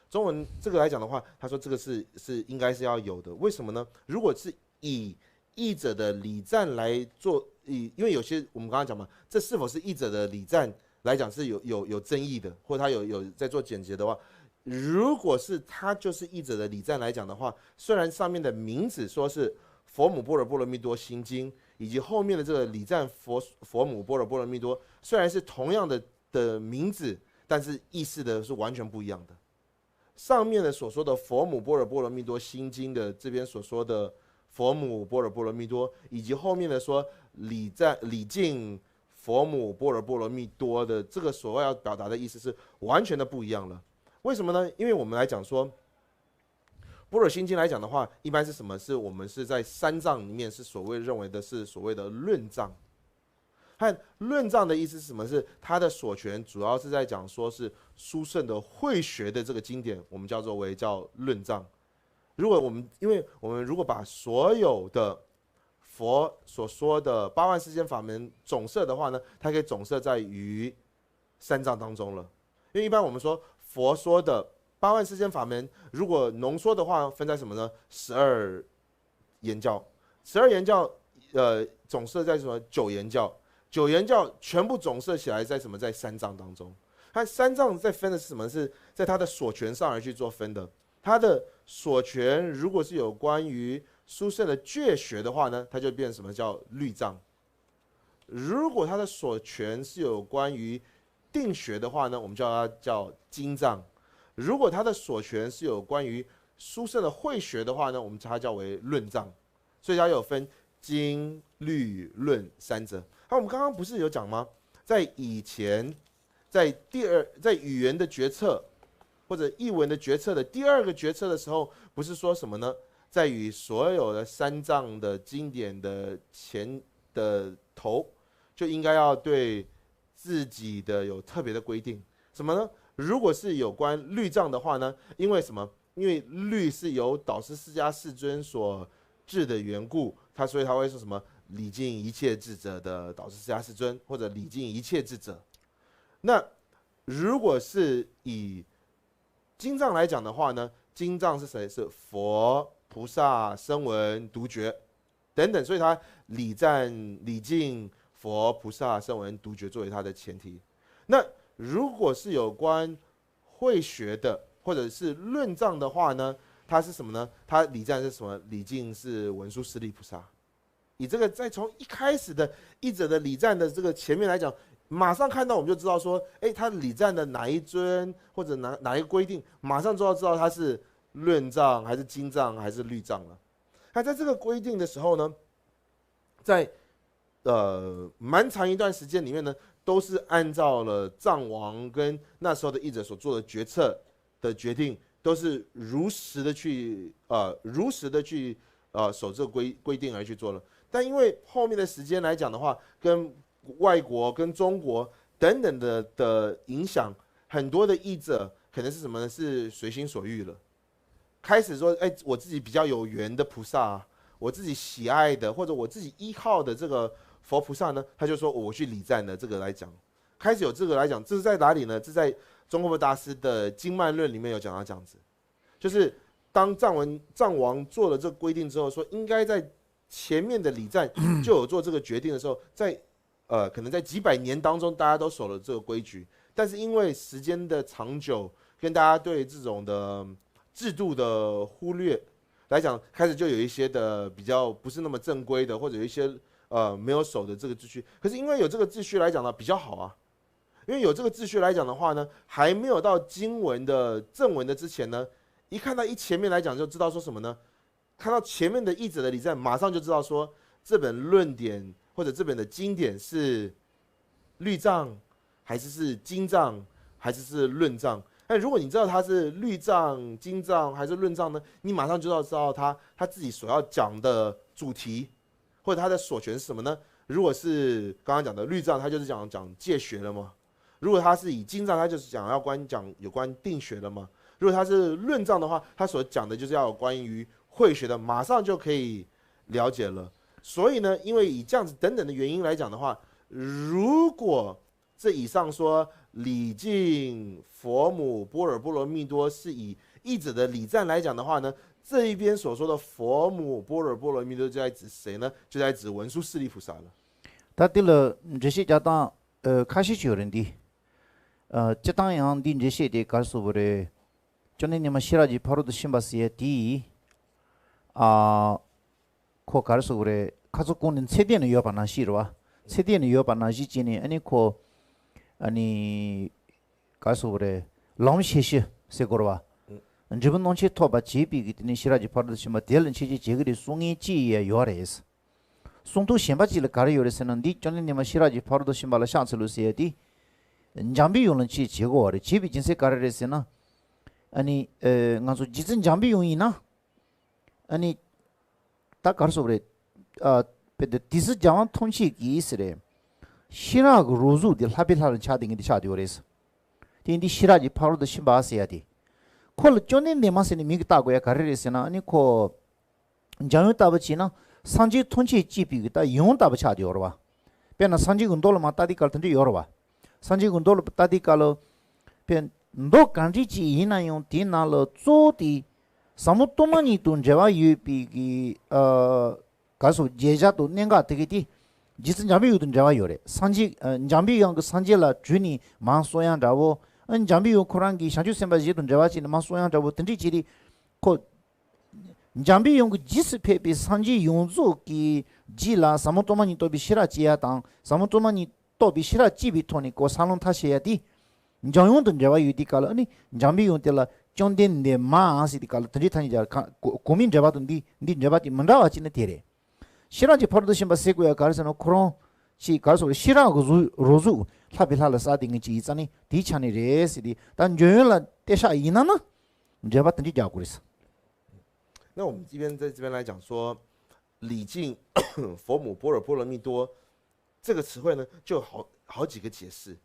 中文这个来讲的话，他说这个是应该是要有的，为什么呢？如果是以译者的礼赞来做，因为有些我们刚刚讲嘛，这是否是译者的礼赞？来讲是有争议的，或者他有在做简洁的话，如果是他就是译者的礼赞来讲的话，虽然上面的名字说是佛母般若波罗蜜多心经，以及后面的这个礼赞佛母般若波罗蜜多，虽然是同样的名字，但是意思的是完全不一样的。上面的所说的佛母般若波罗蜜多心经的这边所说的佛母般若波罗蜜多，以及后面的说礼敬佛母般若波罗蜜多的这个所谓要表达的意思是完全的不一样了。为什么呢？因为我们来讲说般若心经来讲的话，一般是什么？是我们是在三藏里面是所谓认为的是所谓的论藏。和论藏的意思是什么？是它的所权主要是在讲说是殊胜的慧学的这个经典，我们叫论藏。因为我们如果把所有的佛所说的8万世间法门总摄的话呢，它可以总摄在于三藏当中了。因为一般我们说佛说的8万世间法门，如果浓缩的话，分在什么呢？12言教，12言教，总摄在什么？9言教，9言教全部总摄起来在什么？在三藏当中。它三藏在分的是什么？是在它的所权上而去做分的。它的所权如果是有关于殊胜的觉学的话呢，它就变成什么叫律藏；如果它的所权是有关于定学的话呢，我们叫它叫经藏；如果它的所权是有关于殊胜的慧学的话呢，我们叫它叫为论藏。所以它有分经、律、论三者。我们刚刚不是有讲吗？在以前，在语言的决策或者译文的决策的第2个决策的时候，不是说什么呢？在于所有的三藏的经典的前的头，就应该要对自己的有特别的规定。什么呢？如果是有关律藏的话呢，因为什么？因为律是由导师释迦世尊所制的缘故，所以他会说什么？礼敬一切智者的导师释迦世尊，或者礼敬一切智者。那如果是以经藏来讲的话呢，经藏是谁？是佛、菩萨、声闻、独觉等等，所以他礼敬佛、菩萨、声闻、独觉作为他的前提。那如果是有关慧学的或者是论藏的话呢，它是什么呢？它礼赞是什么？礼敬是文殊师利菩萨。以这个再从一开始的译者的礼赞的这个前面来讲，马上看到我们就知道说，他礼赞的哪一尊或者哪一个规定，马上就要知道它是论藏还是经藏还是律藏了。那在这个规定的时候呢，在蛮长一段时间里面呢，都是按照了藏王跟那时候的译者所做的决策的决定，都是如实的去守这个规定而去做了。但因为后面的时间来讲的话，跟外国跟中国等等的影响，很多的译者可能是什么呢？是随心所欲了，开始说，我自己比较有缘的菩萨，我自己喜爱的或者我自己依靠的这个佛菩萨呢，他就说我去礼赞的这个来讲，开始有这个来讲，这是在哪里呢？这在中国佛大师的经曼论里面有讲到这样子，就是当藏王做了这个规定之后，说应该在前面的礼赞就有做这个决定的时候，在可能在几百年当中，大家都守了这个规矩，但是因为时间的长久，跟大家对这种的制度的忽略来讲，开始就有一些的比较不是那么正规的，或者有一些没有守的这个秩序。可是因为有这个秩序来讲呢，比较好啊。因为有这个秩序来讲的话呢，还没有到经文的正文的之前呢，一看到前面来讲就知道说什么呢？看到前面的译者的礼赞，马上就知道说这本论点或者这本的经典是律藏还是经藏还是论藏。但如果你知道它是律藏、经藏还是论藏呢，你马上就要知道他自己所要讲的主题或者他的所权是什么呢？如果是刚刚讲的律藏，他就是讲戒学了嘛；如果他是以经藏，他就是讲有关定学了嘛；如果他是论藏的话，他所讲的就是要有关于慧学的，马上就可以了解了。所以呢，因为以这样子等等的原因来讲的话，如果这以上说礼敬佛母般若波罗蜜多是以译者的礼赞来讲的话呢，这一边所说的佛母般若波罗蜜多就在指谁呢？就在指文殊师利菩萨了。他对了这些家当开始有人的这当样的这些的告诉我的，就那你们希腊的帕罗的辛巴斯也第코 가르쳐 그래 가족고는 세대는 여반나 시로와 세대는 여반나 지진이 아니 가르쳐 그래 롬시시 세고로와 저번 논치 토바 제비기 때문에 시라지 파르듯이 델은 체지 제거리 송이 지에 요래스 송도 심바지를 가려 요래서는 니 전에님 시라지 파르듯이 말라 샹슬루시에디 잠비 용은 지 제거리 제비 진세 가르레스나 아니 가서 지진 잠비 용이나 아니 딱 가르쳐 그래 근데 디스 자원 통치기 있으래 시라고 로즈들 하빌하는 차딩이 차디 오래서 딘디 시라지 파로도 심바스야디 콜 쫀네 네마세니 미기 따고야 가르레스나 아니 코 장요 따버치나 산지 톤치 찌비기다 용 따버차디 요러와 베나 산지 군돌 마따디 칼던지 요러와 산지 군돌 따디 칼로 벤 ndo kanji chi ina yung ti na lo zo di samuttomani tun jewa yupi ki kaso jeja to nenga tege ti jisin jambi yu tun jewa yore sanji jambi yang sanji la juni ma soyang jawo an jambi yu korangi shanju semba ji tun jewa chi ma soyang jawo tenji chiri ko jambi yung jis pepe sanji yung zo ki ji la samuttomani to bi shira chi ya tang samuttomani to bi shira chi bi toni ko salon ta she ya di 정용도 제가 유디칼 아니 잠비용텔라 쫀덴데 마아시디칼 드리타니자 고민 잡아던디 니 잡아디 만다와치네 테레 시라지 퍼드신 바세고야 가르서노 코론 시 가르서 시라고 로주 라빌할라 사딩이 있잖니 디차니 레시디 단 조연라 대샤 이나나 잡아던디 자고리스 那我们在这边来讲说礼敬佛母般若波罗蜜多这个词汇呢，就好几个解释。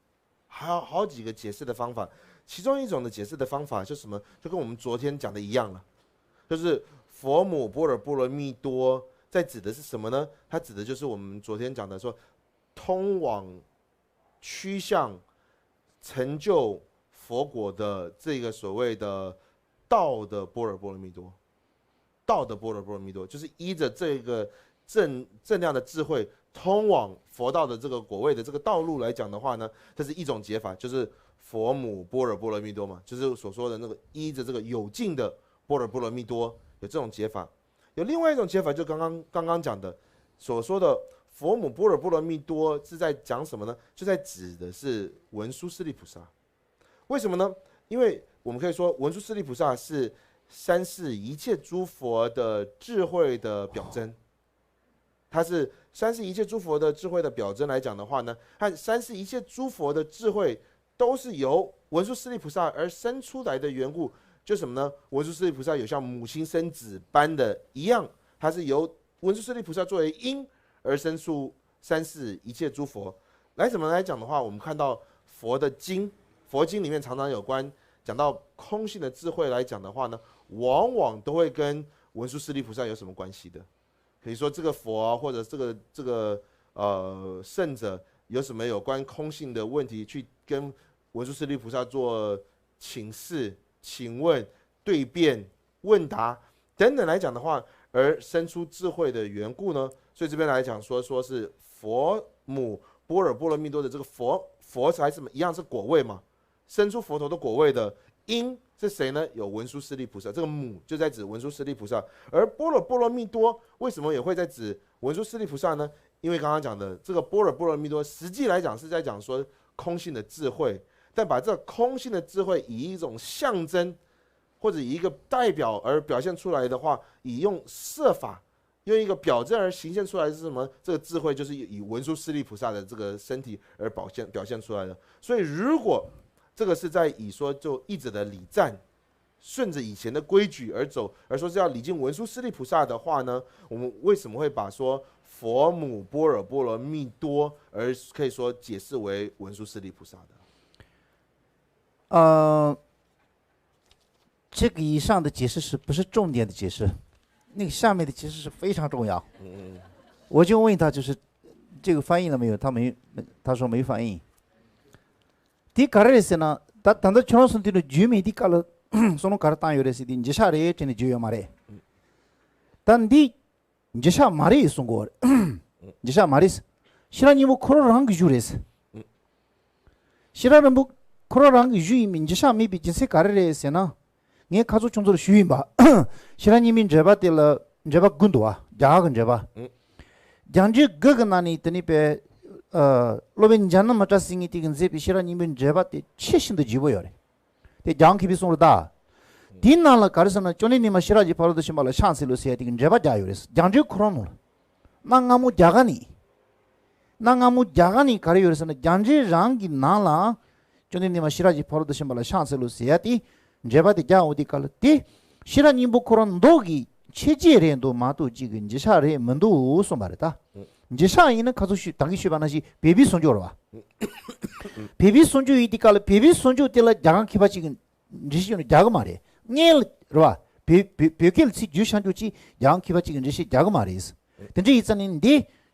还有好几个解释的方法，其中一种的解释的方法就是什么？就跟我们昨天讲的一样了，就是佛母般若波罗蜜多在指的是什么呢？它指的就是我们昨天讲的说，通往趋向成就佛果的这个所谓的道的般若波罗蜜多，道的般若波罗蜜多，就是依着这个正量的智慧。通往佛道的这个果位的这个道路来讲的话呢，这是一种解法，就是佛母般若波罗蜜多嘛，就是所说的那个依着这个有境的般若波罗蜜多，有这种解法。有另外一种解法，就刚刚讲的所说的佛母般若波罗蜜多是在讲什么呢？就在指的是文殊师利菩萨。为什么呢？因为我们可以说文殊师利菩萨是三世一切诸佛的智慧的表征，它是三世一切诸佛的智慧的表征来讲的话呢，和三世一切诸佛的智慧都是由文殊师利菩萨而生出来的缘故，就什么呢？文殊师利菩萨有像母亲生子般的一样，它是由文殊师利菩萨作为因而生出三世一切诸佛。来怎么来讲的话，我们看到佛的经，佛经里面常常有关讲到空性的智慧来讲的话呢，往往都会跟文殊师利菩萨有什么关系的？可以说这个佛啊，或者这个圣者有什么有关空性的问题，去跟文殊师利菩萨做请示、请问、对辩、问答等等来讲的话，而生出智慧的缘故呢？所以这边来讲说是佛母般若波罗蜜多的这个佛还是一样是果位嘛，生出佛陀的果位的因是谁呢？有文殊师利菩萨，这个母就在指文殊师利菩萨。而般若波罗蜜多为什么也会在指文殊师利菩萨呢？因为刚刚讲的这个般若波罗蜜多，实际来讲是在讲说空性的智慧，但把这空性的智慧以一种象征或者以一个代表而表现出来的话，以用设法用一个表征而形现出来是什么？这个智慧就是以文殊师利菩萨的这个身体而表现出来的。所以如果这个是在以说就一直的礼赞，顺着以前的规矩而走，而说是要礼敬文殊师利菩萨的话呢，我们为什么会把说佛母般若波罗蜜多，而可以说解释为文殊师利菩萨的？这个以上的解释是不是重点的解释？那个下面的解释是非常重要。我就问他，就是这个翻译了没有？他说没翻译。第가르레스나 단다 초선티노 주미 디 칼 소노 카르타 요레시 디 제샤레 테니 주요 마레 단디 제샤 마레 송고 제샤 마리스 시라니 뭐 코로랑 주레스 시라는 뭐 코로랑 주이민 제샤 미비 진세 가르레스나 네 가족 정도로 주임바 시라니민 제바텔라 제바 군도와 자학은 제바 장지 거그나니 드니베 로벤 잔나 마타싱이 티근 제비 시라니민 제바테 최신도 지보요래 대 장키비 송르다 딘나라 가르서나 쫀니니마 시라지 바로도시 말라 샹실로 세티근 제바 자요레스 장지 크로노 나가무 자가니 가르요레스나 장지 랑기 나라 쫀니니마 시라지 바로도시 말라 샹실로 세티 제바데 자오디 칼티 시라니보 코론 도기 체제레도 마도 지근 제샤레 먼도 소마르다 제샤이는 가족시 당기 시바나시 베비 손조로와 베비 손조 이디칼 베비 손조 텔라 자강 키바 지근 지시는 자가 말해 念是吧？别给自己就想就去养起把这个这些加个嘛的意思。但这一阵呢，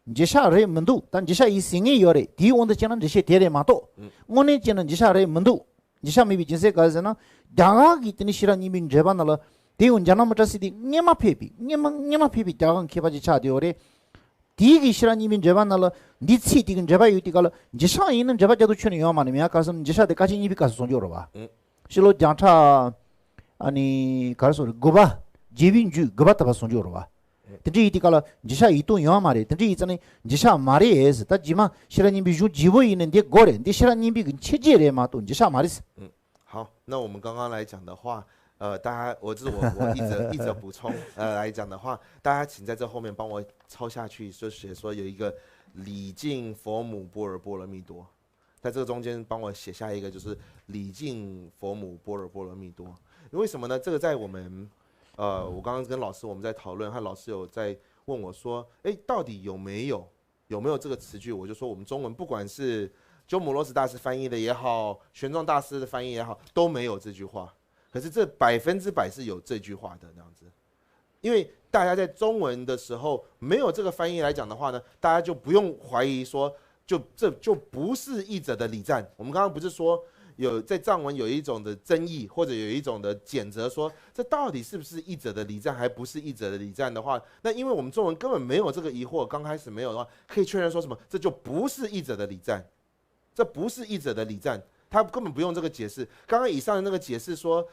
你下来门度，但你下一生意要的，第一我的讲这些点嘛多，我呢讲你下来门度，你下没比这些个是呢，两个给你写了你们这帮的了，第一我讲那么这些的，你嘛偏僻，你嘛偏僻，加个起把这差的的。第一个写了你们这帮的了，你自己跟这帮有的个了，你上一年这帮叫做去年要嘛的，没告诉你下的赶紧你比告诉送掉了吧？是了讲差。아니 가서 고바 제빈주 고바 타바 손ጆ로 봐. 근데 이디가라 지샤 이또 영화 말이. 근데 이전에 지샤 말이 에스. 다지마 시라님 비주 지보 있는데 고래. 근데 시라님 비 체제래 마또 지샤 말이스. 好，那我们刚刚来讲的话，大家我一则补充，来讲的话，大家请在这后面帮我抄下去，就写说有一个礼敬佛母般若波罗蜜多，在这个中间帮我写下一个就是礼敬佛母般若波罗蜜多。为什么呢？这个在我们，我刚刚跟老师我们在讨论，和老师有在问我说，到底有没有这个词句？我就说我们中文不管是鸠摩罗什大师翻译的也好，玄奘大师的翻译也好，都没有这句话。可是这100%是有这句话的那样子，因为大家在中文的时候没有这个翻译来讲的话呢，大家就不用怀疑说，这就不是译者的礼赞。我们刚刚不是说？在藏文有一种的争议，或者有一种的谴责，说这到底是不是译者的礼赞，还不是译者的礼赞的话，那因为我们中文根本没有这个疑惑，刚开始没有的话，可以确认说什么，这就不是译者的礼赞，这不是译者的礼赞，他根本不用这个解释。刚刚以上的那个解释说，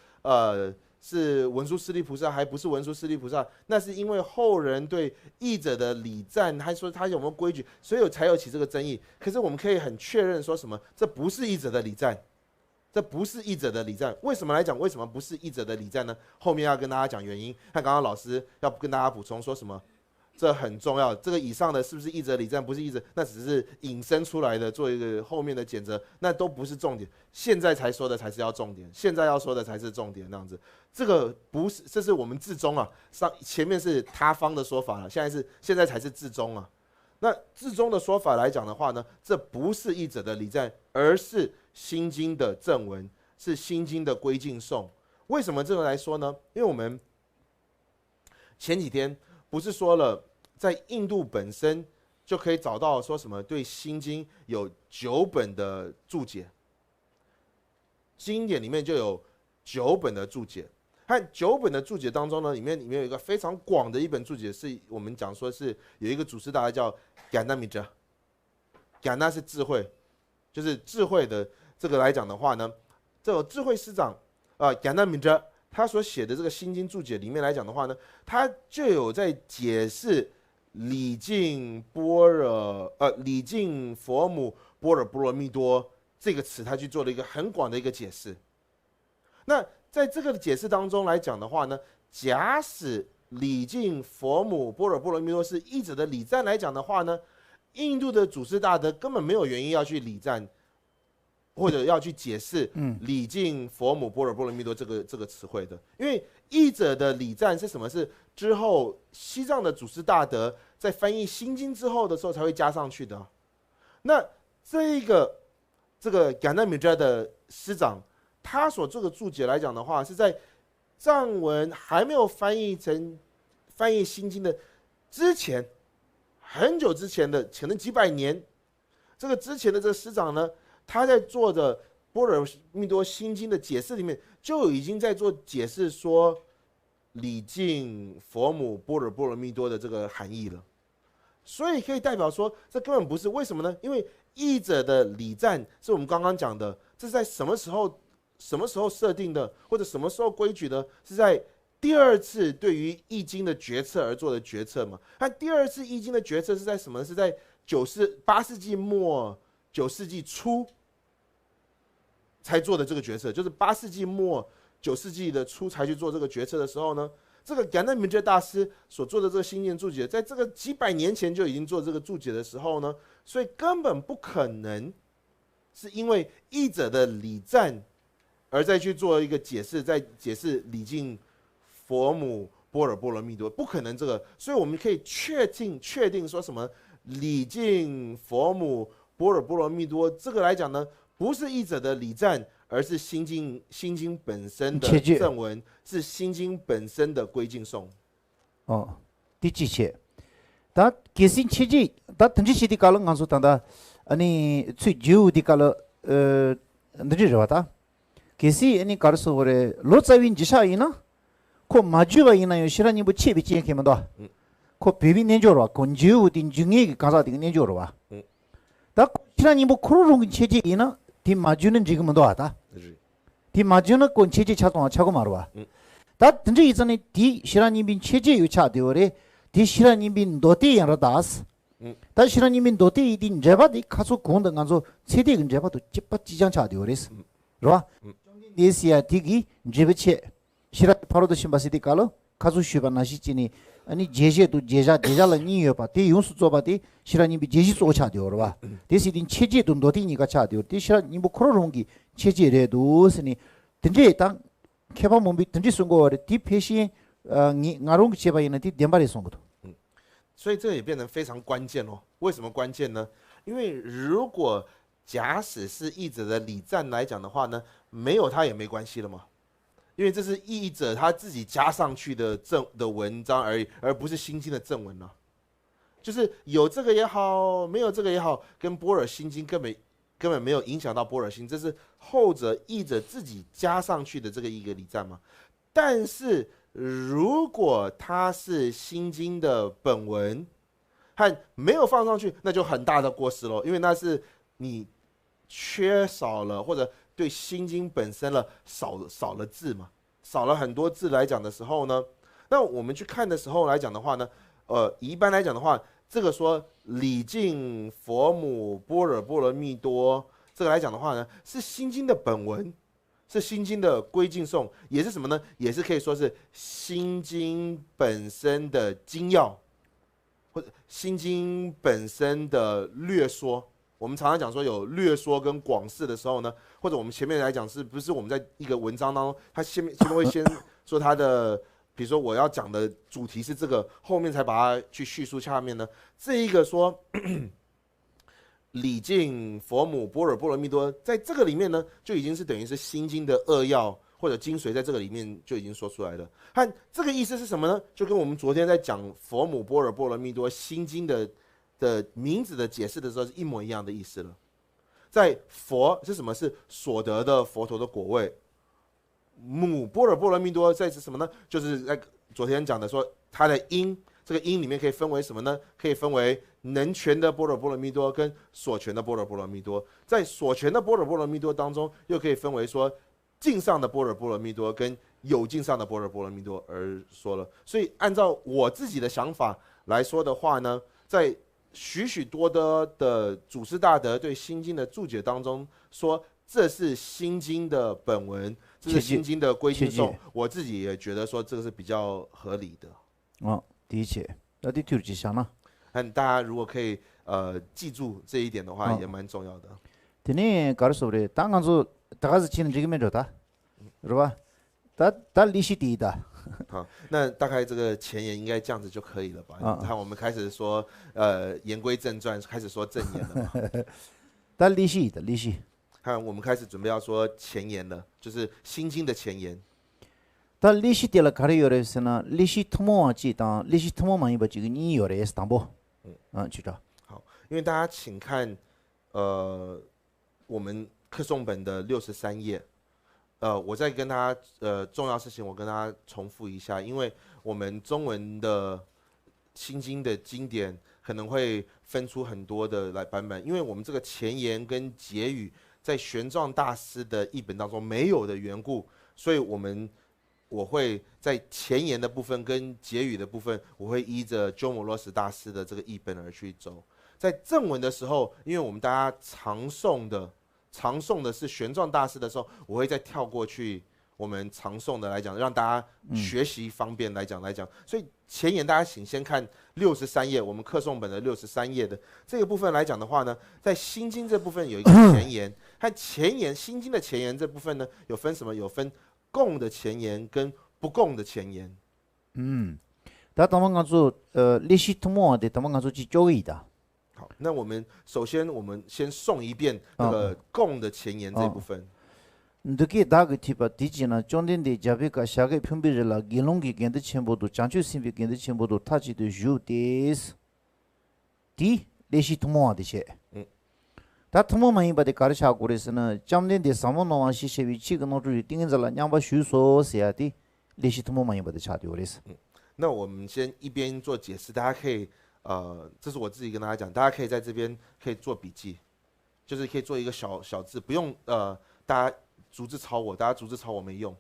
是文殊师利菩萨还不是文殊师利菩萨，那是因为后人对译者的礼赞，还说他有没有规矩，所以才有起这个争议。可是我们可以很确认说什么，这不是译者的礼赞。这不是译者的礼赞，为什么来讲？为什么不是译者的礼赞呢？后面要跟大家讲原因。看刚刚老师要跟大家补充说什么，这很重要。这个以上的是不是译者礼赞？不是译者，那只是引申出来的，做一个后面的谴责，那都不是重点。现在才说的才是要重点，现在要说的才是重点，那样子。这个不是，这是我们至中啊，前面是他方的说法了，现在才是至中啊。那至中的说法来讲的话呢，这不是译者的礼赞，而是心经的正文，是心经的归敬颂。为什么这个来说呢？因为我们前几天不是说了，在印度本身就可以找到说什么对心经有9本的注解，经典里面就有9本的注解。和9本的注解当中呢，里面有一个非常广的一本注解，是我们讲说是有一个祖师大家叫迦那米遮，迦那是智慧，就是智慧的这个来讲的话呢，这种智慧师长迦那米遮他所写的这个心经注解里面来讲的话呢，他就有在解释礼敬礼敬佛母般若波罗蜜多这个词，他去做了一个很广的一个解释。那在这个解释当中来讲的话呢，假使礼敬佛母般若波罗蜜多是译者的礼赞来讲的话呢，印度的祖师大德根本没有原因要去礼赞，或者要去解释礼敬佛母般若波罗蜜多这个词汇的，因为译者的礼赞是什么？是之后西藏的祖师大德在翻译心经之后的时候才会加上去的。那这个迦那米遮的师长，他所做的注解来讲的话，是在藏文还没有翻译心经的之前，很久之前的，可能几百年，这个之前的这个师长呢，他在做的般若蜜多心经的解释里面，就已经在做解释说礼敬佛母般若波罗蜜多的这个含义了。所以可以代表说，这根本不是，为什么呢？因为译者的礼赞是我们刚刚讲的，这是在什么时候设定的，或者什么时候规矩的？是在第2次对于易经的决策而做的决策嘛？那第2次易经的决策是在什么？是在8世纪末9世纪初才做的这个决策，就是8世纪末9世纪的初才去做这个决策的时候呢，这个迦那米遮大师所做的这个心经注解，在这个几百年前就已经做这个注解的时候呢，所以根本不可能是因为译者的礼赞而再去做一个解释，在解释礼敬佛母般若波罗蜜多，不可能这个。所以我们可以确定说什么礼敬佛母般若波罗蜜多，这个来讲呢，不是译者的礼赞，而是心经本身的切记正文，是心经本身的归敬颂。第几节？다 계신 체지 다 던지시디 깔은 간소 단다 아니 최 주디 깔어 늦어졌다 계시 아니 가르서 그래 로자윈 지샤이나 코 마주바이나 요시라니 뭐 체비지 개면도 코 베비 내줘라 건지우딘 중에 가사디 내줘라 다 시라니 뭐 코로롱 체지이나 디 마주는 지금도 하다 디 마주는 건 체지 차고 말아 다 던지 이전에 디 시라니 빈 체지 요차되어래 디 시라님빈 노티 양라다스 다 시라님빈 노티 이딘 제바디 카소 공던 간소 세대 근제바도 찌빠 지장 차디오레스 로와 네시아 디기 제베체 시라 파로도 심바시디 칼로 카소 슈바나시치니 아니 제제도 제자라 니여바 디 용수 쪼바디 시라님비 제시 쪼 차디오로와 데시딘 체제도 노티니가 차디오 디 시라님 뭐 코로롱기 체제레도스니 든제 땅 케바 몸비 든지 송고레 디 페시 나롱 제바이나 디 뎀바레 송고도 所以这也变成非常关键哦。为什么关键呢？因为如果假使是译者的礼赞来讲的话呢，没有他也没关系了嘛。因为这是译者他自己加上去的文章而已，而不是心经的正文呢、就是有这个也好，没有这个也好，跟般若心经根本没有影响到般若心，这是后者译者自己加上去的这个一个礼赞嘛。但是如果它是心经的本文和没有放上去，那就很大的过失了，因为那是你缺少了或者对心经本身少了字嘛，少了很多字来讲的时候呢，那我们去看的时候来讲的话呢，一般来讲的话，这个说礼敬佛母般若波罗蜜多，这个来讲的话呢，是心经的本文。是心经的归敬颂，也是什么呢？也是可以说是心经本身的精要，或者心经本身的略说。我们常常讲说有略说跟广释的时候呢，或者我们前面来讲是不是我们在一个文章当中，他前面会先说他的，比如说我要讲的主题是这个，后面才把它去叙述下面呢。这一个说礼敬佛母般若波罗蜜多，在这个里面呢，就已经是等于是心经的扼要或者精髓，在这个里面就已经说出来了。和这个意思是什么呢？就跟我们昨天在讲佛母般若波罗蜜多心经的名字的解释的时候是一模一样的意思了。在佛是什么？是所得的佛陀的果位。母般若波罗蜜多在是什么呢？就是在昨天讲的说它的因。这个因里面可以分为什么呢？可以分为能全的般若波罗蜜多跟所全的般若波罗蜜多。在所全的般若波罗蜜多当中，又可以分为说境上的般若波罗蜜多跟有境上的般若波罗蜜多而说了。所以按照我自己的想法来说的话呢，在许许多多的祖师大德对心经的注解当中说，这是心经的本文，这是心经的归敬颂。我自己也觉得说这个是比较合理的。第一节，那第第几项呢？大家如果可以记住这一点的话，也蛮重要的。你告诉我的，当然是大家是听这个没着的，是吧？但利息低的。好，那大概这个前言应该这样子就可以了吧？看我们开始说言归正传，开始说正言了嘛。但利息的利息。看我们开始准备要说前言了，就是心经的前言。但利息跌了，卡里有的是呢，利息托莫记当利息托莫嘛，一把这个你有的也是当不，去找。好，因为大家请看，我们课诵本的63页，我再跟大家重要事情，我跟大家重复一下，因为我们中文的心经的经典可能会分出很多的版本，因为我们这个前言跟结语在玄奘大师的译本当中没有的缘故，所以我会在前言的部分跟结语的部分，我会依着鸠摩罗什大师的这个译本而去走。在正文的时候，因为我们大家常诵的是玄奘大师的时候，我会再跳过去我们常诵的来讲，让大家学习方便来讲。所以前言大家请先看63页，我们课诵本的63页的这个部分来讲的话呢，在心经这部分有一个前言，和前言心经的前言这部分呢，有分什么？有分供的前言跟不供的前言。다 도망가서 리시트모한테 도망가서 지쪽이다. 好，那我们首先先诵一遍那个供的前言这一部分。너게 다그 티바 디지나 쫀덴데 자베가 샤게 품비르라 기롱기 겐데 쳔보도 장추 심비 겐데 쳔보도 타지도 주데스 디 레시 투모아데셰 다 투모마이 바데 가르샤 고레스는 짬덴데 사모노와 시셰비 치그노르 띵엔잘라 냥바 슈소세야디 레시 투모마이 바데 차디오레스 那我们先一边做解释，大家可以这是我自己跟大家讲，大家可以在这边可以做笔记，就是可以做一个小字，不用大家逐字抄我，大家逐字抄我没用，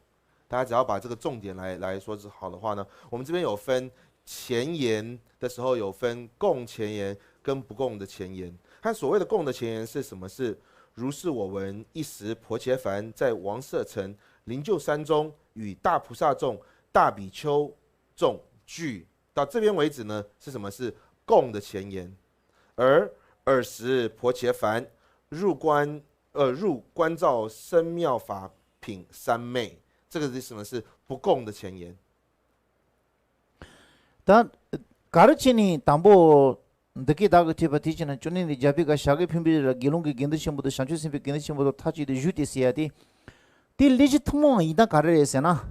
大家只要把这个重点来说是好的话呢，我们这边有分前言的时候有分供前言跟不供的前言。看所谓的供的前言是什么？是如是我闻，一时婆伽梵在王舍城灵鹫山中与大菩萨众、大比丘众聚，到这边为止呢是什么？是供的前言。而尔时婆伽梵入关照深妙法品三昧，这个是什么？是不供的前言。다 가르치니 담보 느끼 다그 티바 티치는 쫀니 자비가 샤게 핀비라 기롱기 겐드 쳔보도 샹추 심비 겐드 쳔보도 타지도 주티시야디 디 리지 투모 이다 가르레세나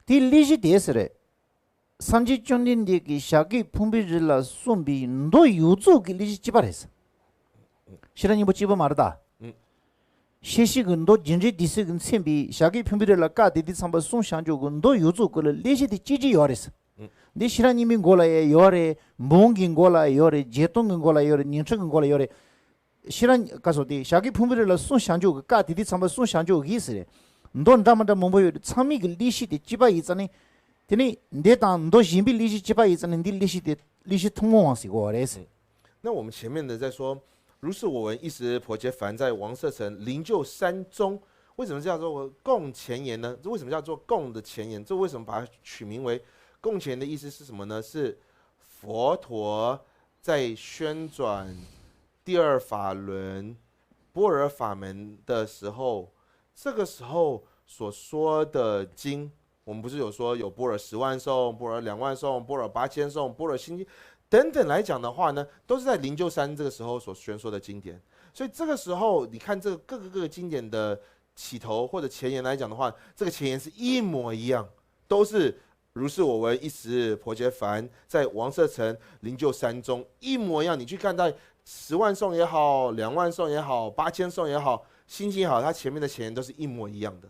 디 리지 데스레 산지 쫀니디 샤게 핀비라 솜비 너 유주기 리지 지바레스 시라니 뭐 집어 말다 시시근 너 진지 디스근 셈비 샤게 핀비라 까디디 삼바 송샹조근 너 유주글 리지디 지지 요레스 네 시라님이 골라에 요래 몽긴 골라 요래 제통근 골라 요래 닝청근 골라 요래 시란 가서디 샤기 품비를 손샹조 까디디 참바 손샹조 기스레 넌 담다 몽보요 참미 리시디 지바 있잖니 되니 내단 너 신비 리시 지바 있잖니 니 리시디 리시 통모왕시 고레스 那我们前面的在说，如是我闻，一时婆伽梵在王舍城灵鹫山中，为什么叫做供前言呢？这为什么叫做供的前言？这为什么把它取名为供前言的意思是什么呢？是佛陀在宣转第二法轮般若法门的时候，这个时候所说的经，我们不是有说有般若10万颂、般若2万颂、般若8000颂、般若心经等等来讲的话呢，都是在灵鹫山这个时候所宣说的经典。所以这个时候，你看这个各个经典的起头或者前言来讲的话，这个前言是一模一样，都是如是我闻，一时婆伽梵在王舍城灵鹫山中，一模一样。你去看到10万颂也好，2万颂也好，8000颂也好，心经也好，它前面的前言都是一模一样的。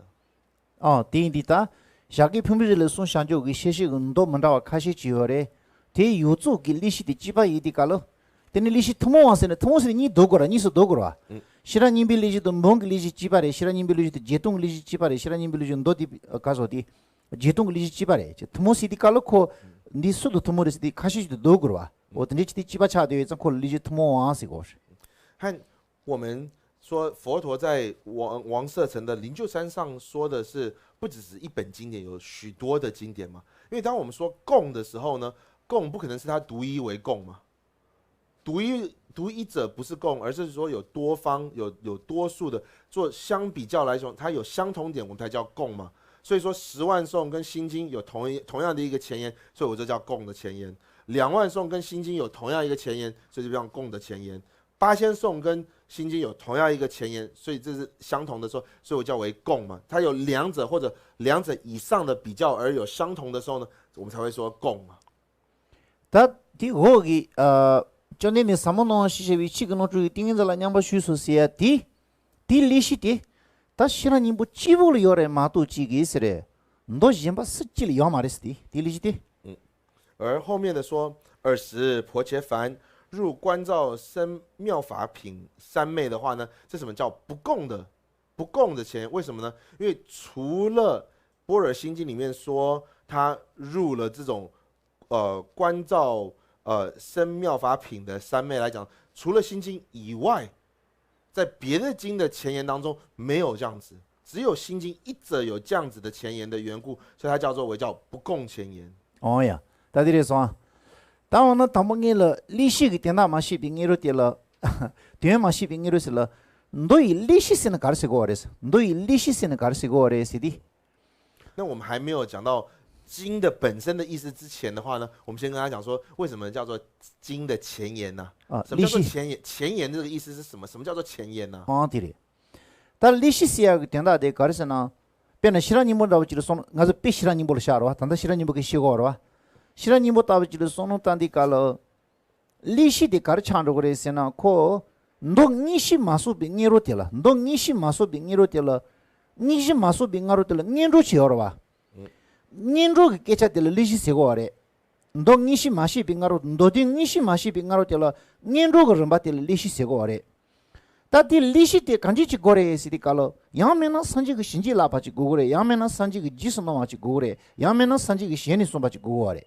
디디다 샤기 품비를 손샹조 그 시시 운도 문다와 카시 지어레 대 요주 기 리시디 지바 이디칼로 데니 리시 투모와세네 투모스니 니 도고라 니스 도고라 시라님 빌리지도 몽기 리시 지바레 시라님 빌리지도 제통 리시 지바레 시라님 빌리지도 노디 가서디 제통 리시 지바레 투모시디 칼로코 니스도 투모르시디 카시지도 도고라 어떤지디 지바차도 예전 콜 리시 투모와시고 和我们说佛陀在王舍城的灵鹫山上说的是不只是一本经典，有许多的经典嘛。因为当我们说供的时候呢，供不可能是他独一为供嘛，独一者不是供，而是说有多方有多数的做相比较来说，它有相同点，我们才叫供嘛。所以说10万颂跟心经有同样的一个前言，所以我就叫供的前言。2万颂跟心经有同样一个前言，所以就叫供的前言。8000颂跟心经有同样一个前言，所以这是相同的时候，所以我叫为供嘛。它有两者或者两者以上的比较而有相同的时候呢，我们才会说供嘛。다 디고기 전에는 사모노 시셰비 치그노주 띵인자라 냥바 슈소시야 디 리시디 다 시라님 뭐 찌불 요래 마도 지기스레 너 짐바 스질 요 말했디 디 리시디 而后面的说尔时婆伽梵入关照深妙法品三昧的话呢，这什么叫不共的前言？为什么呢？因为除了般若心经里面说他入了这种关照深妙法品的三昧来讲，除了心经以外，在别的经的前言当中没有这样子，只有心经一者有这样子的前言的缘故，所以它叫做为叫不共前言。哦呀，大家说。当我们谈不见了，利息个点大嘛是平了点了，点嘛是平了是了，你利息是能搞死过来是，你利息是能搞死过来是的。那我们还没有讲到经的本身的意思之前的话呢，我们先跟他讲说，为什么叫做经的前言呢？什么叫做前言？前言这个意思是什么？什么叫做前言呢？对的。但利息是要听到的，搞的是呢，别人希腊尼莫到就是说，我是别希腊尼莫的下了哇，但是希腊尼莫给写过了哇，希腊尼莫到就是说弄当地搞了，利息的搞的强着过来是呢，可侬你是马术比你罗的了，侬你是马术比你罗的了，你是马术比我罗的了，你罗去了哇，你罗给家的了利息写过来。侬你是马戏比我罗，侬的你是马戏比我罗的了，你罗个人把的利息写过来。但第利息的感觉去过来是的搞了，阳面呢三几个星期拉把去过来，阳面呢三几个几十万去过来，阳面呢三几个闲的送把去过来，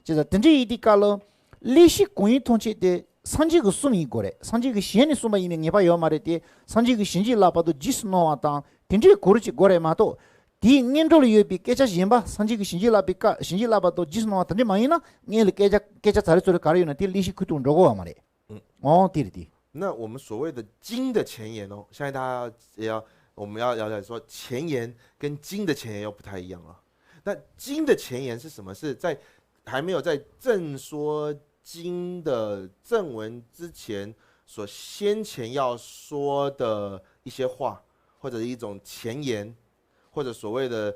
就是等这一的搞了，利息公益统计的三几个数米过来，三几个闲的送把一年200要买的，三几个星期拉把都几十万当，等这过来去过来嘛都，第年度的月比给家钱吧，三几个星期拉比个星期拉把都几十万，等这买呢，你给家在做的搞了有呢，第利息可多着过嘛的，对的。那我们所谓的经的前言哦，现在大家也要我们要了解说前言跟经的前言又不太一样了。那经的前言是什么？是在还没有在正说经的正文之前所先前要说的一些话，或者一种前言，或者所谓的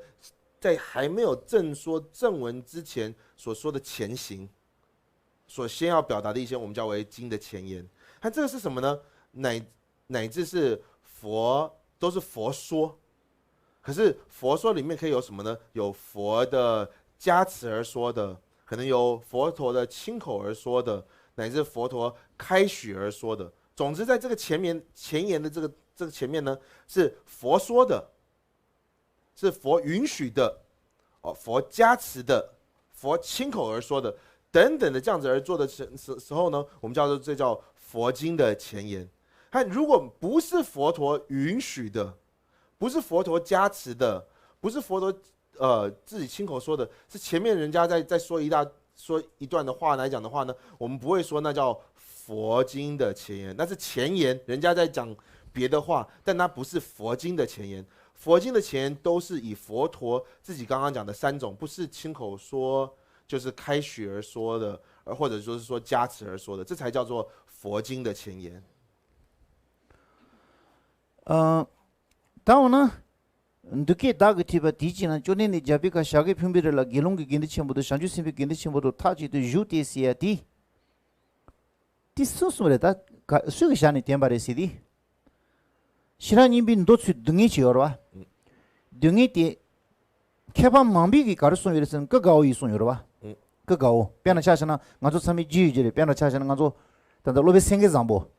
在还没有正说正文之前所说的前行，所先要表达的一些我们叫为经的前言。看这个是什么呢？乃至是佛都是佛说，可是佛说里面可以有什么呢？有佛的加持而说的，可能有佛陀的亲口而说的，乃至佛陀开许而说的。总之，在这个前言的这个前面呢，是佛说的，是佛允许的，佛加持的，佛亲口而说的，等等的这样子而做的时候呢，我们这叫佛经的前言。看，如果不是佛陀允许的，不是佛陀加持的，不是佛陀自己亲口说的，是前面人家在说一段的话来讲的话呢，我们不会说那叫佛经的前言，那是前言，人家在讲别的话，但那不是佛经的前言。佛经的前言都是以佛陀自己刚刚讲的3种，不是亲口说，就是开许而说的，或者说是说加持而说的，这才叫做佛经的前言。当然呢，늦게 다그티바 디지는 쪼네니 자비가 샤게 평비를 기롱게 겐데 쳔보도 샹주 심비 겐데 쳔보도 타지도 유테시야 디 디스스므레다 수기샤니 템바레시디 시라님빈 도츠 등이 지어와 등이 디 케반 망비기 가르송 이르선 그가오 이송 여러와 그가오 변나 차샤나 가조 삼이 지지레 변나 차샤나 가조 단다 로베 생게 잠보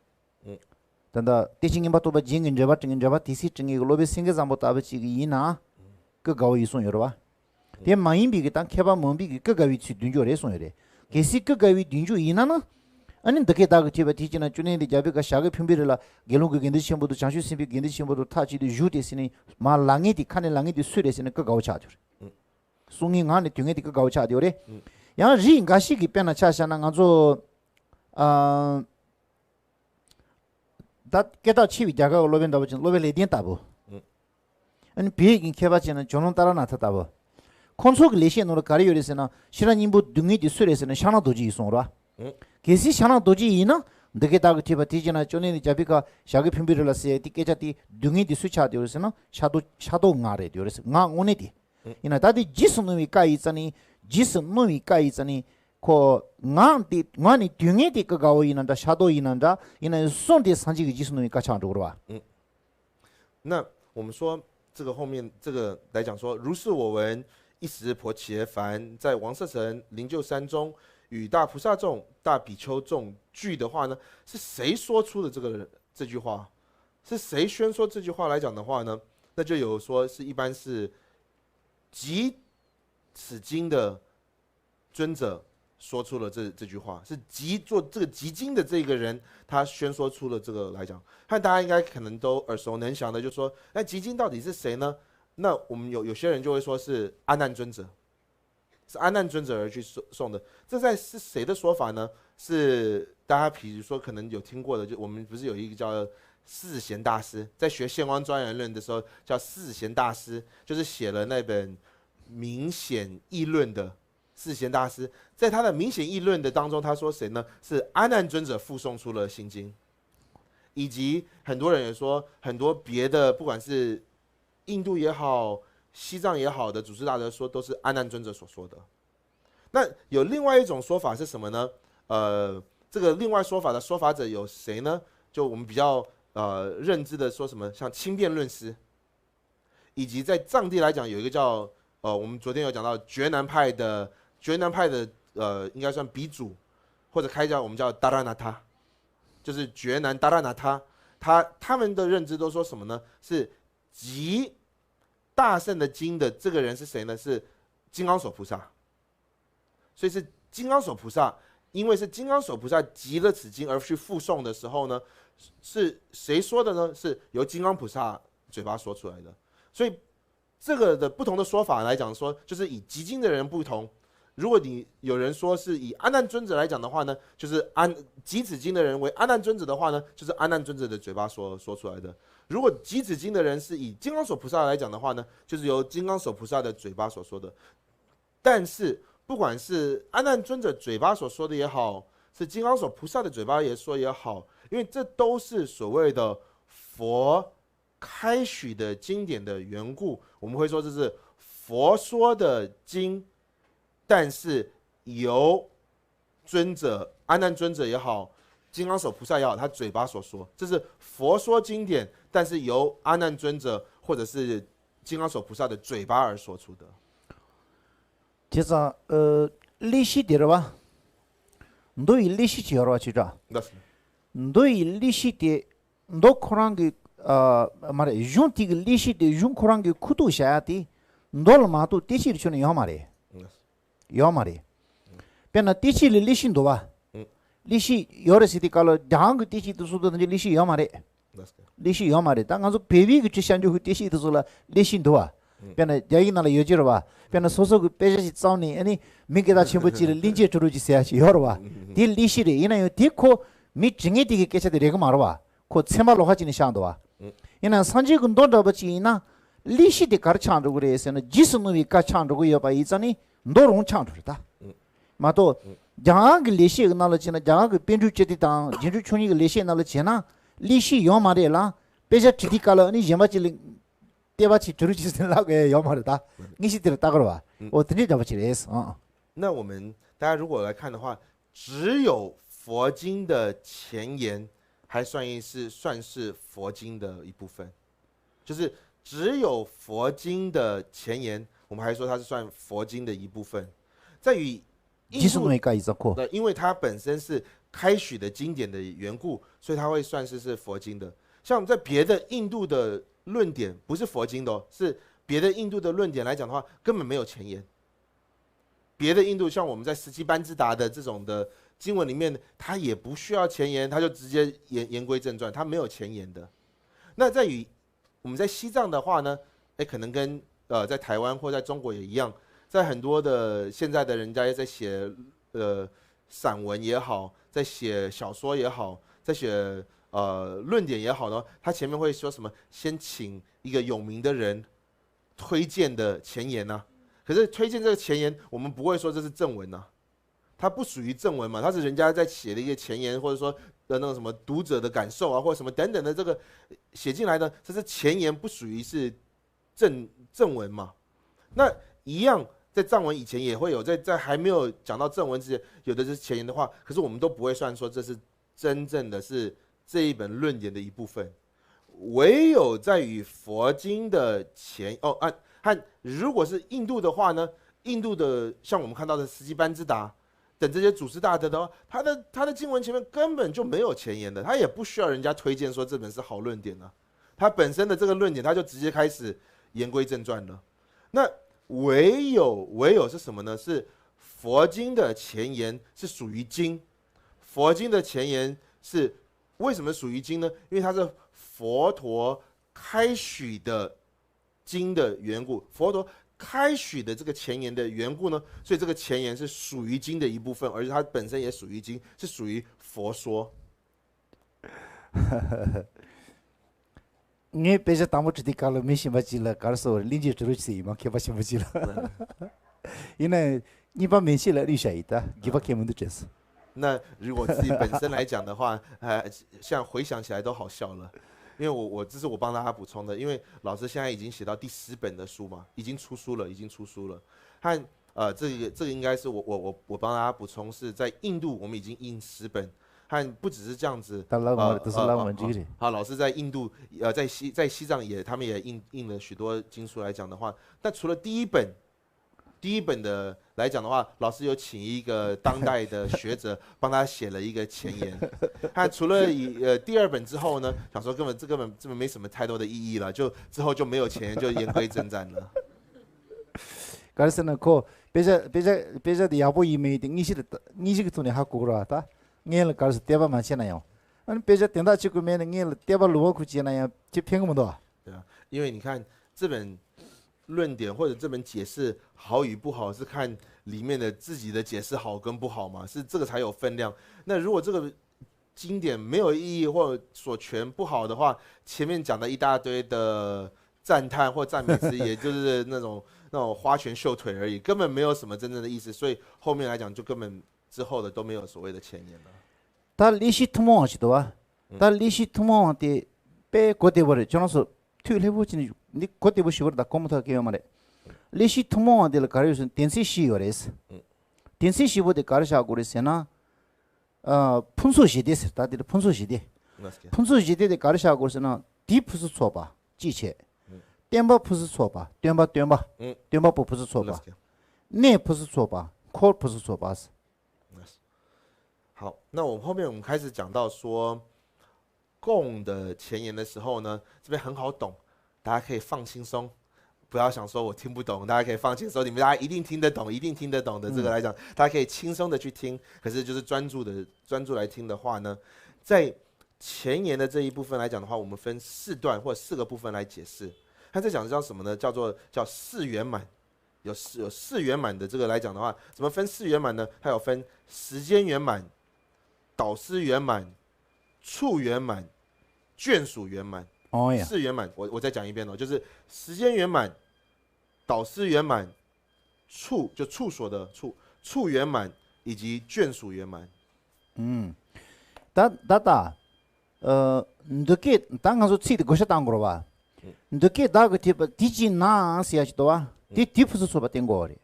단다 티칭이 바토바 징인 잡아 티시 징이 로베 생게 잠보 따베치 이나 그가오 이송 여러와 데 마인비기 땅 케반 망비기 그가위 치 둔조레 송여레 게시 그가위 둔조 이나나 아니 늦게 다그티바 티지나 쭈네디 자비가 샤게 평비를라 게롱게 겐데 쳔보도 장슈 심비 겐데 쳔보도 타지도 유데시니 말랑이디 칸에 랑이디 수레시는 그가오 차죠 송이 안에 등에디 그가오 차디오레 야 리인가시기 변나 차샤나 가조 다 깨다 치위 자가 로벤다 버진 로벨 레디엔 따보 아니 비행기 개바지는 전원 따라 나타다보 콘속 레시노로 가리요레스나 시라님부 등이디 수레스는 샤나 도지 이송라 게시 샤나 도지 이나 늦게 다그티바 티지나 쪼네니 자비가 샤게 핀비를라세 티케자티 등이디 수차디오레스나 샤도 nga레 디오레스 nga 오네디 이나 다디 지스노미 까이자니 지스노미 까이자니 코 ngani 등에디 그가오 이난다 샤도 이난다 이나 손디 산지기 지스노미 까창도로와 那我们说这个后面这个来讲说，如是我闻，一时婆伽梵在王舍城灵鹫山中与大菩萨众、大比丘众聚的话呢，是谁说出的这句话？是谁宣说这句话来讲的话呢？那就有说是一般是集此经的尊者说出了这句话，是做这个集经的这个人，他宣说出了这个来讲。看大家应该可能都耳熟能详的，就说那集经到底是谁呢？那我们有些人就会说是阿难尊者，是阿难尊者而去送的。这是谁的说法呢？是大家比如说可能有听过的，就我们不是有一个叫四子贤大师，在学《现光庄严论》的时候叫四子贤大师，就是写了那本明显议论的世贤大师，在他的明显议论的当中，他说谁呢？是阿难尊者附送出了心经，以及很多人也说很多别的，不管是印度也好、西藏也好的祖师大德说，都是阿难尊者所说的。那有另外一种说法是什么呢？这个另外说法的说法者有谁呢？就我们比较认知的说什么，像轻辩论师，以及在藏地来讲有一个叫我们昨天有讲到觉南派的应该算鼻祖，或者开教我们叫达拉那他，就是觉南达拉那他们的认知都说什么呢？是集大圣的经的这个人是谁呢？是金刚手菩萨。所以是金刚手菩萨，因为是金刚手菩萨集了此经而去附送的时候呢，是谁说的呢？是由金刚菩萨嘴巴说出来的。所以这个的不同的说法来讲说，就是以集经的人不同。如果你有人说是以阿难尊者来讲的话呢，就是集此经的人为阿难尊者的话呢，就是阿难尊者的嘴巴说出来的。如果集此经的人是以金刚手菩萨来讲的话呢，就是由金刚手菩萨的嘴巴所说的。但是不管是阿难尊者嘴巴所说的也好，是金刚手菩萨的嘴巴也说也好，因为这都是所谓的佛开许的经典的缘故，我们会说这是佛说的经，但是由尊者阿难尊者也好，金刚手菩萨也好，他嘴巴所说，这是佛说经典，但是由阿难尊者或者是金刚手菩萨的嘴巴而说出的。这是历史的了吧？너 이历史지어라 진짜. 너 이历史的너 코랑기 말해 junti历史的jun 코랑기 kudu 샤야티 너를 마도 대시를 주는 요 말이. 요 말이. 변나 대시를 리신도 봐. 리시 여러 시티 깔로 장 대시도 수도든지 리시 요 말이. 리시 요 말이. 당가서 베비 그 지산주 그 대시도 술라 리신도 봐. 변나 여기 나라 여지로 봐. 변나 소속 빼자시 싸우니 아니 민게다 첨부지를 린제 주루지 세야지 여러 봐. 딜 리시를 이나요 디코 미 증에 되게 깨쳐들 내가 말아 봐. 그 세말로 하지는 샹도 봐. 이나 산지군 돈잡지이나 리시데 가르찬도 그래서는 지스무이 가찬도 여봐 이자니 너롱 찬도다. 마도 장학 리시 나라지나 장학 벤주제디당 진주 촌이 리시 나라지나 리시 요 말이라 빼자 지디깔니 예마지 대바치 주르지슬라고 요 말이다. 니시들 따그러 봐. 어떻게 잡아치래서. 那我们大家如果来看的话，只有佛经的前言还算是佛经的一部分，就是只有佛经的前言，我们还说它是算佛经的一部分。在于印度，因为它本身是开许的经典的缘故，所以它会算是佛经的。像在别的印度的论点，不是佛经的哦，是别的印度的论点来讲的话，根本没有前言。别的印度像我们在十七班智达的这种的经文里面，它也不需要前言，它就直接言归正传，它没有前言的。那在于我们在西藏的话呢，可能跟在台湾或在中国也一样，在很多的现在的人家在写散文也好，在写小说也好，在写论点也好呢，他前面会说什么？先请一个有名的人推荐的前言啊。可是推荐这个前言，我们不会说这是正文啊，它不属于正文嘛，它是人家在写的一个前言，或者说的那种什么读者的感受啊，或者什么等等的这个写进来的，这是前言，不属于是正文嘛。那一样，在藏文以前也会有，在还没有讲到正文之前，有的是前言的话，可是我们都不会算说这是真正的是这一本论点的一部分，唯有在于佛经的和如果是印度的话呢，印度的像我们看到的十七班智达等这些祖师大德的话，他的经文前面根本就没有前言的，他也不需要人家推荐说这本是好论点啊，他本身的这个论点他就直接开始言归正传了。那唯有是什么呢？是佛经的前言是属于经，佛经的前言是为什么属于经呢？因为它是佛陀开许的经的缘故，佛陀开许的这个前言的缘故呢，所以这个前言是属于经的一部分，而且它本身也属于经，是属于佛说。你别说当不出的搞了没什么劲了，搞说邻居住起嘛，开不什么劲了。因为你把面线来留下一的，你把开门都真是。那如果自己本身来讲的话，像回想起来都好笑了，因为我这是我帮大家补充的，因为老师现在已经写到第10本的书嘛，已经出书了。和这个应该是我帮大家补充，是在印度我们已经印10本。和不只是这样子，好，老师在印度，在西藏他们也印了许多经书来讲的话，但除了第一本的来讲的话，老师有请一个当代的学者帮他写了一个前言。和除了第2本之后呢，想说根本没什么太多的意义了，就之后就没有前言，就言归正传了。그래서 그 배자 야보 이메이 니시그 돈에 하고 그러다. ङेल 가서 대바 많잖아요. 아니 배자 된다 지고 면은 ङेल 대바 루어 구지나요. 지 평금도. 对啊，因为你看这本论点或者这本解释好与不好，是看里面的自己的解释好跟不好嘛，是这个才有分量。那如果这个经典没有意义或者所全不好的话，前面讲的一大堆的赞叹或赞美词，也就是那种花拳绣腿而已，根本没有什么真正的意思。所以后面来讲就根本之后的都没有所谓的前言了。다 리시 투모하지도 와. 다 리시 투모한테 빼 고대버려. 저너서 튀려보지니 니 고대버시버다 컴퓨터 게임 말에. 리시 투모한테 가르쳐서 댄시시어레스. 댄시시보데 가르쳐하고 그랬으나 푼소 시대스. 다들 푼소 시대. 푼소 시대에 가르쳐하고 그랬으나 디프스 쳐봐. 지체. 땜바 푸스 쳐봐. 땜바 푸스 쳐봐. 네 푸스 쳐봐. 콜 푸스 쳐봐. 好，那后面我们开始讲到说供的前言的时候呢，这边很好懂，大家可以放轻松，不要想说我听不懂，大家可以放轻松，你们大家一定听得懂的这个来讲，大家可以轻松的去听。可是就是专注来听的话呢，在前言的这一部分来讲的话，我们分4段或4个部分来解释。他在讲的叫什么呢？叫4圆满。有4圆满的这个来讲的话，怎么分4圆满呢？它有分时间圆满、导师圆满、处圆满、眷属圆满。4圆满，我再讲一遍哦，就是时间圆满、导师圆满、处所的处圆满以及眷属圆满。늦게 당가서 치드 거셨다는 거로 봐. 늦게 다그 티바 디지나시야지도와 디프스 소바 땡고리.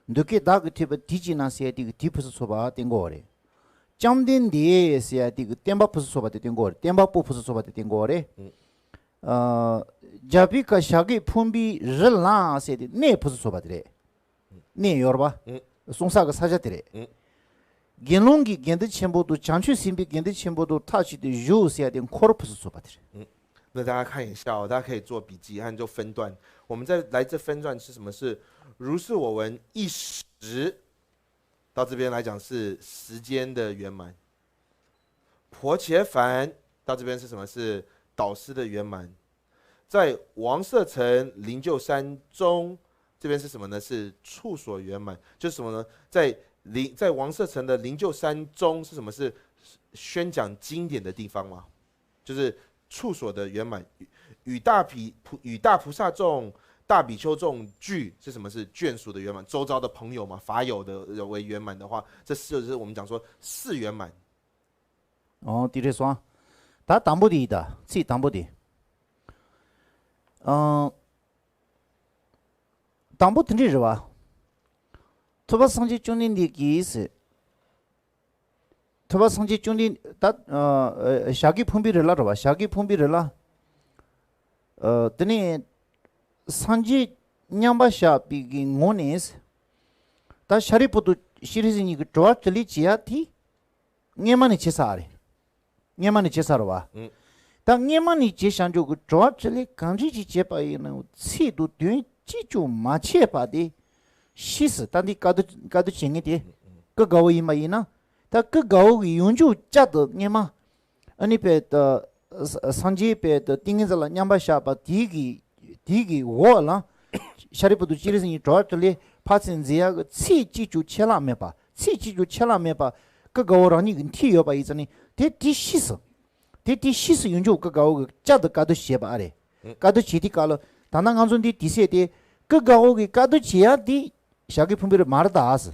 늦게 다그 티바 디지나시야 디그 디프스 소바 땡고리. 점딘 디에시야 디그 템바프스 소바 땡고리. 템바푸스 소바 땡고리. 자비카 샤기 품비 르라세디 네프스 소바드레. 네 여러봐. 송사가 사자드레. genlongi gende 첨보도 장추 심비 gende 첨보도 타치的 유스야 된 코르푸스 소바들。那大家看一下哦，大家可以做笔记和就分段。我们再来这分段是什么？是如是我闻一时，到这边来讲是时间的圆满。婆伽梵到这边是什么？是导师的圆满。在王舍城灵鹫山中，这边是什么呢？是处所圆满。就是什么呢？在王舍城的灵鹫山中是什么？是宣讲经典的地方吗？就是处所的圆满。与大菩萨众、大比丘众聚是什么？是眷属的圆满。周遭的朋友嘛，法友的为圆满的话，这就是我们讲说4圆满。第这说，他当不的的，自己当不的。当不听这是吧？토바 상지 중린디 기스 토바 상지 중린 다 샤기 품비를라 봐 샤기 품비를라 드니 상지 냠바샤 비기 모네스 다 샤리포도 시리즈니 그 좋아 들리지야티 녜만이 제사래 녜만이 제사로 와다 녜만이 제산조 그 좋아 들리 강지지 제바이는 치도 뒤 지주 마체바디 시스 단디 가도 쟁이디 그 가오이 마이나 다 그 가오이 윤주 짜도 녜마 아니 베더 산지 베더 띵인자라 냠바샤바 디기 워라 샤리부도 지르스니 좋아들리 파신지야 그 치지주 첼라메바 그 가오라니 근티여바 이자니 데디 시스 第西是永久个高个，价的高都写吧嘞，高都起的高了，当那安中的第些的个高个高都起啊的，下个分别马的打死，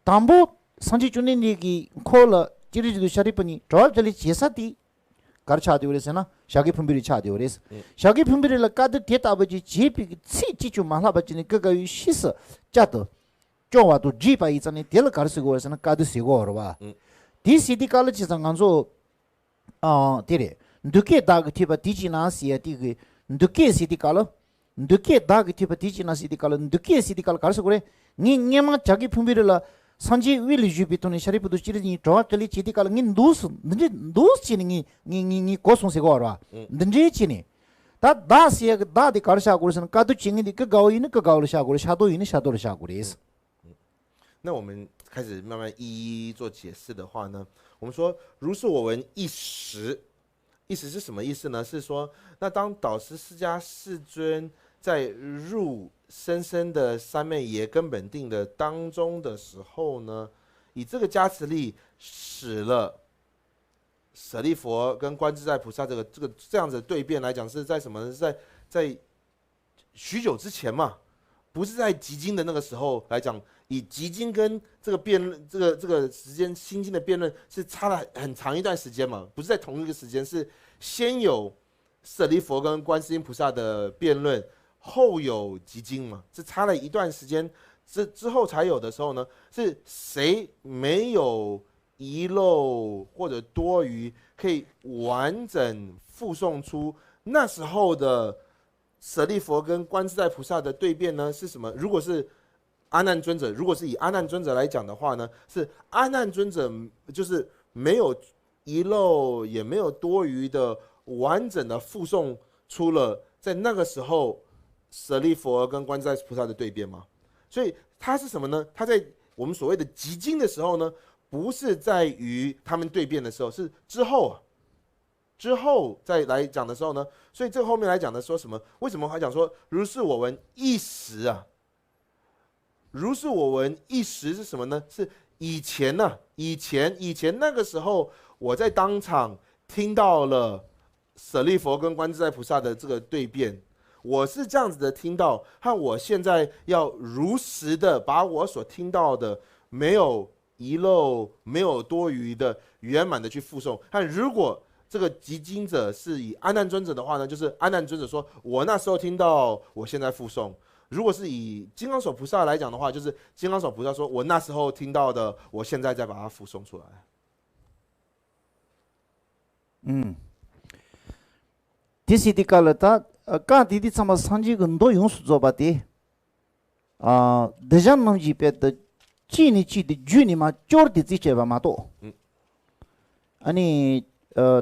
当不上去就那个考了，这里就下的不呢，主要这里介绍的。가르쳐야 그래서나 자기 분별이 차야 그래서 자기 분별을 까도 대답하지 제비 치치주 말아버지니 그가 시서 짜도 좋아도 지바 있잖니 될 가르치고 그래서는 까도 쓰고 알아봐 디시디 칼치상 간소 데레 늦게 다그 티바 디지나시야 디그 늦게 시디 칼 늦게 다그 티바 디지나시디 칼 늦게 시디 칼 가르쳐 그래 니님만 자기 분별을 산지 윌리 주비토니 샤리푸도 치르니 저한테 치디 칼 닌 두스 치니 니 고송세고 알아 든지 치니 다 다시야 다디 가르쳐 그래서는 까도 칭이디 그 가오이는 그 가오를 샤고 샤도이는 샤도를 샤고 그래서 那我们开始慢慢一一做解释的话呢，我们说如是我闻一时，意思是什么意思呢？是说，那当导师释迦世尊在入深深的三昧耶根本定的当中的时候呢，以这个加持力使了舍利佛跟观自在菩萨这样子的对辩来讲，是在什么呢？是在许久之前嘛，不是在集经的那个时候来讲。以集经跟这个辩论，这个时间心经的辩论是差了很长一段时间嘛，不是在同一个时间，是先有舍利佛跟观世音菩萨的辩论，后有集经嘛，是差了一段时间，之后才有的时候呢，是谁没有遗漏或者多余，可以完整附送出那时候的舍利佛跟观自在菩萨的对辩呢？是什么？如果是阿难尊者，如果是以阿难尊者来讲的话呢，是阿难尊者就是没有遗漏，也没有多余的，完整的附送出了在那个时候舍利佛跟观自在菩萨的对辩嘛。所以他是什么呢？他在我们所谓的集经的时候呢，不是在于他们对辩的时候，是之后再来讲的时候呢。所以这个后面来讲的说什么？为什么还讲说如是我闻一时啊？如是我闻一时是什么呢？是以前呢、以前那个时候，我在当场听到了舍利佛跟观自在菩萨的这个对辩，我是这样子的听到，和我现在要如实的把我所听到的没有遗漏、没有多余的圆满的去附送。但如果这个集经者是以阿难尊者的话呢，就是阿难尊者说，我那时候听到，我现在附送。如果是以金刚手菩萨来讲的话，就是金刚手菩萨说：“我那时候听到的，我现在再把它附送出来。”第四题了，他刚弟弟怎么上去很多用数做吧的这样能级别的几年级的去年嘛，教的这些吧嘛多。아니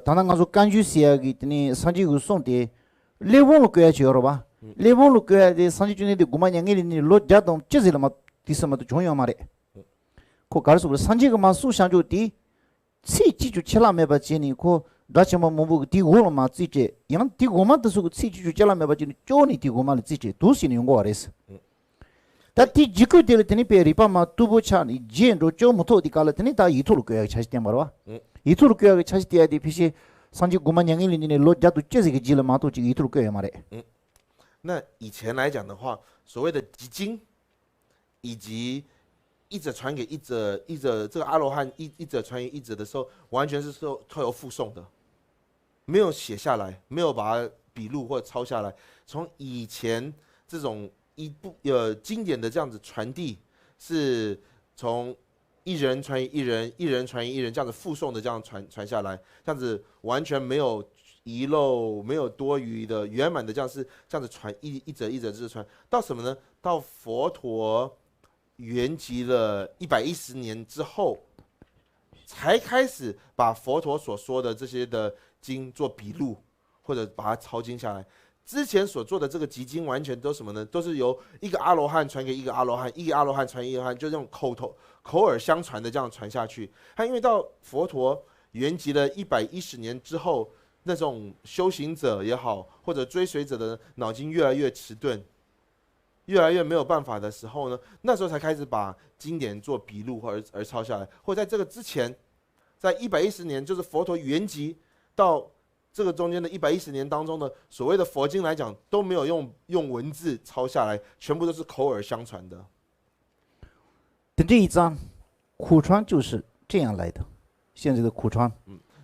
당당 가서 간주 시야기 때문에 상지 우선 때 레몬을 껴야 지어라 봐. 레몬을 껴야 돼. 상지 중에 고만 양이니 로자동 찌질마 디스마도 좋아요 말에. 그 가르서 상지가 마수 상주디 치치주 칠라메 바지니 고 다치마 뭐고 디고마 찌제 양 디고마 뜻고 치치주 칠라메 바지니 쪼니 디고마 찌제 도시니 용거 알았어. 다티 지고 될 때니 페리파마 투보차니 제로 쪼모토 디칼테니 다 이토로 껴야 차시대 말아. 이토로 껴야 차시대 디피시 상지 고만 양이니 로자도 찌지게 질마도 지 이토로 껴야 말에. 那以前来讲的话，所谓的集经，以及一者传给一者，这个阿罗汉一者传给一者的时候，完全是透由附送的，没有写下来，没有把它笔录或者抄下来。从以前这种经典的这样子传递，是从一人传一人，一人传一人这样子附送的这样传下来，这样子完全没有遗漏，没有多余的，圆满的这样子传一者一者传到什么呢？到佛陀圆寂了110年之后，才开始把佛陀所说的这些的经做笔录，或者把它抄经下来。之前所做的这个集经，完全都什么呢？都是由一个阿罗汉传给一个阿罗汉，一个阿罗汉传一个阿罗汉，就这种口耳相传的这样传下去。他因为到佛陀圆寂了110年之后，那种修行者也好，或者追随者的脑筋越来越迟钝，越来越没有办法的时候呢，那时候才开始把经典做笔录而抄下来。或者在这个之前，在110年，就是佛陀圆寂到这个中间的110年当中呢，所谓的佛经来讲都没有用文字抄下来，全部都是口耳相传的。等这一章，口传就是这样来的，现在的口传。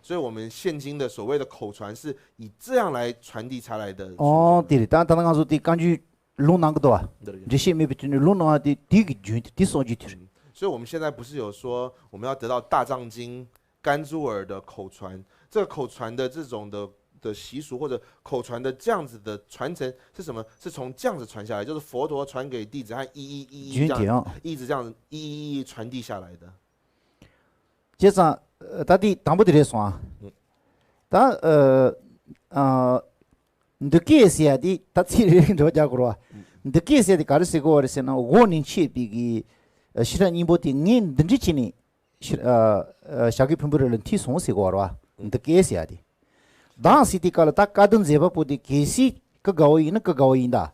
所以我们现今的所谓的口传是以这样来传递下来的。哦，对的，当刚说的根据龙那个多啊，对这些没不就是龙那的第一个卷的第三句的。所以我们现在不是有说我们要得到大藏经甘珠尔的口传，这个口传的这种的习俗或者口传的这样子的传承是什么？是从这样子传下来，就是佛陀传给弟子和一这样一直这样一传递下来的。接着他的当不得来说啊，你的解释的他自己人多讲过啊，你的解释的搞的是个是呢，我能去比个是让你不的人等着去呢，下个平不人提送是个哇，你的解释的。当时的搞了，他搞顿这把不的解释个高音那个高音的，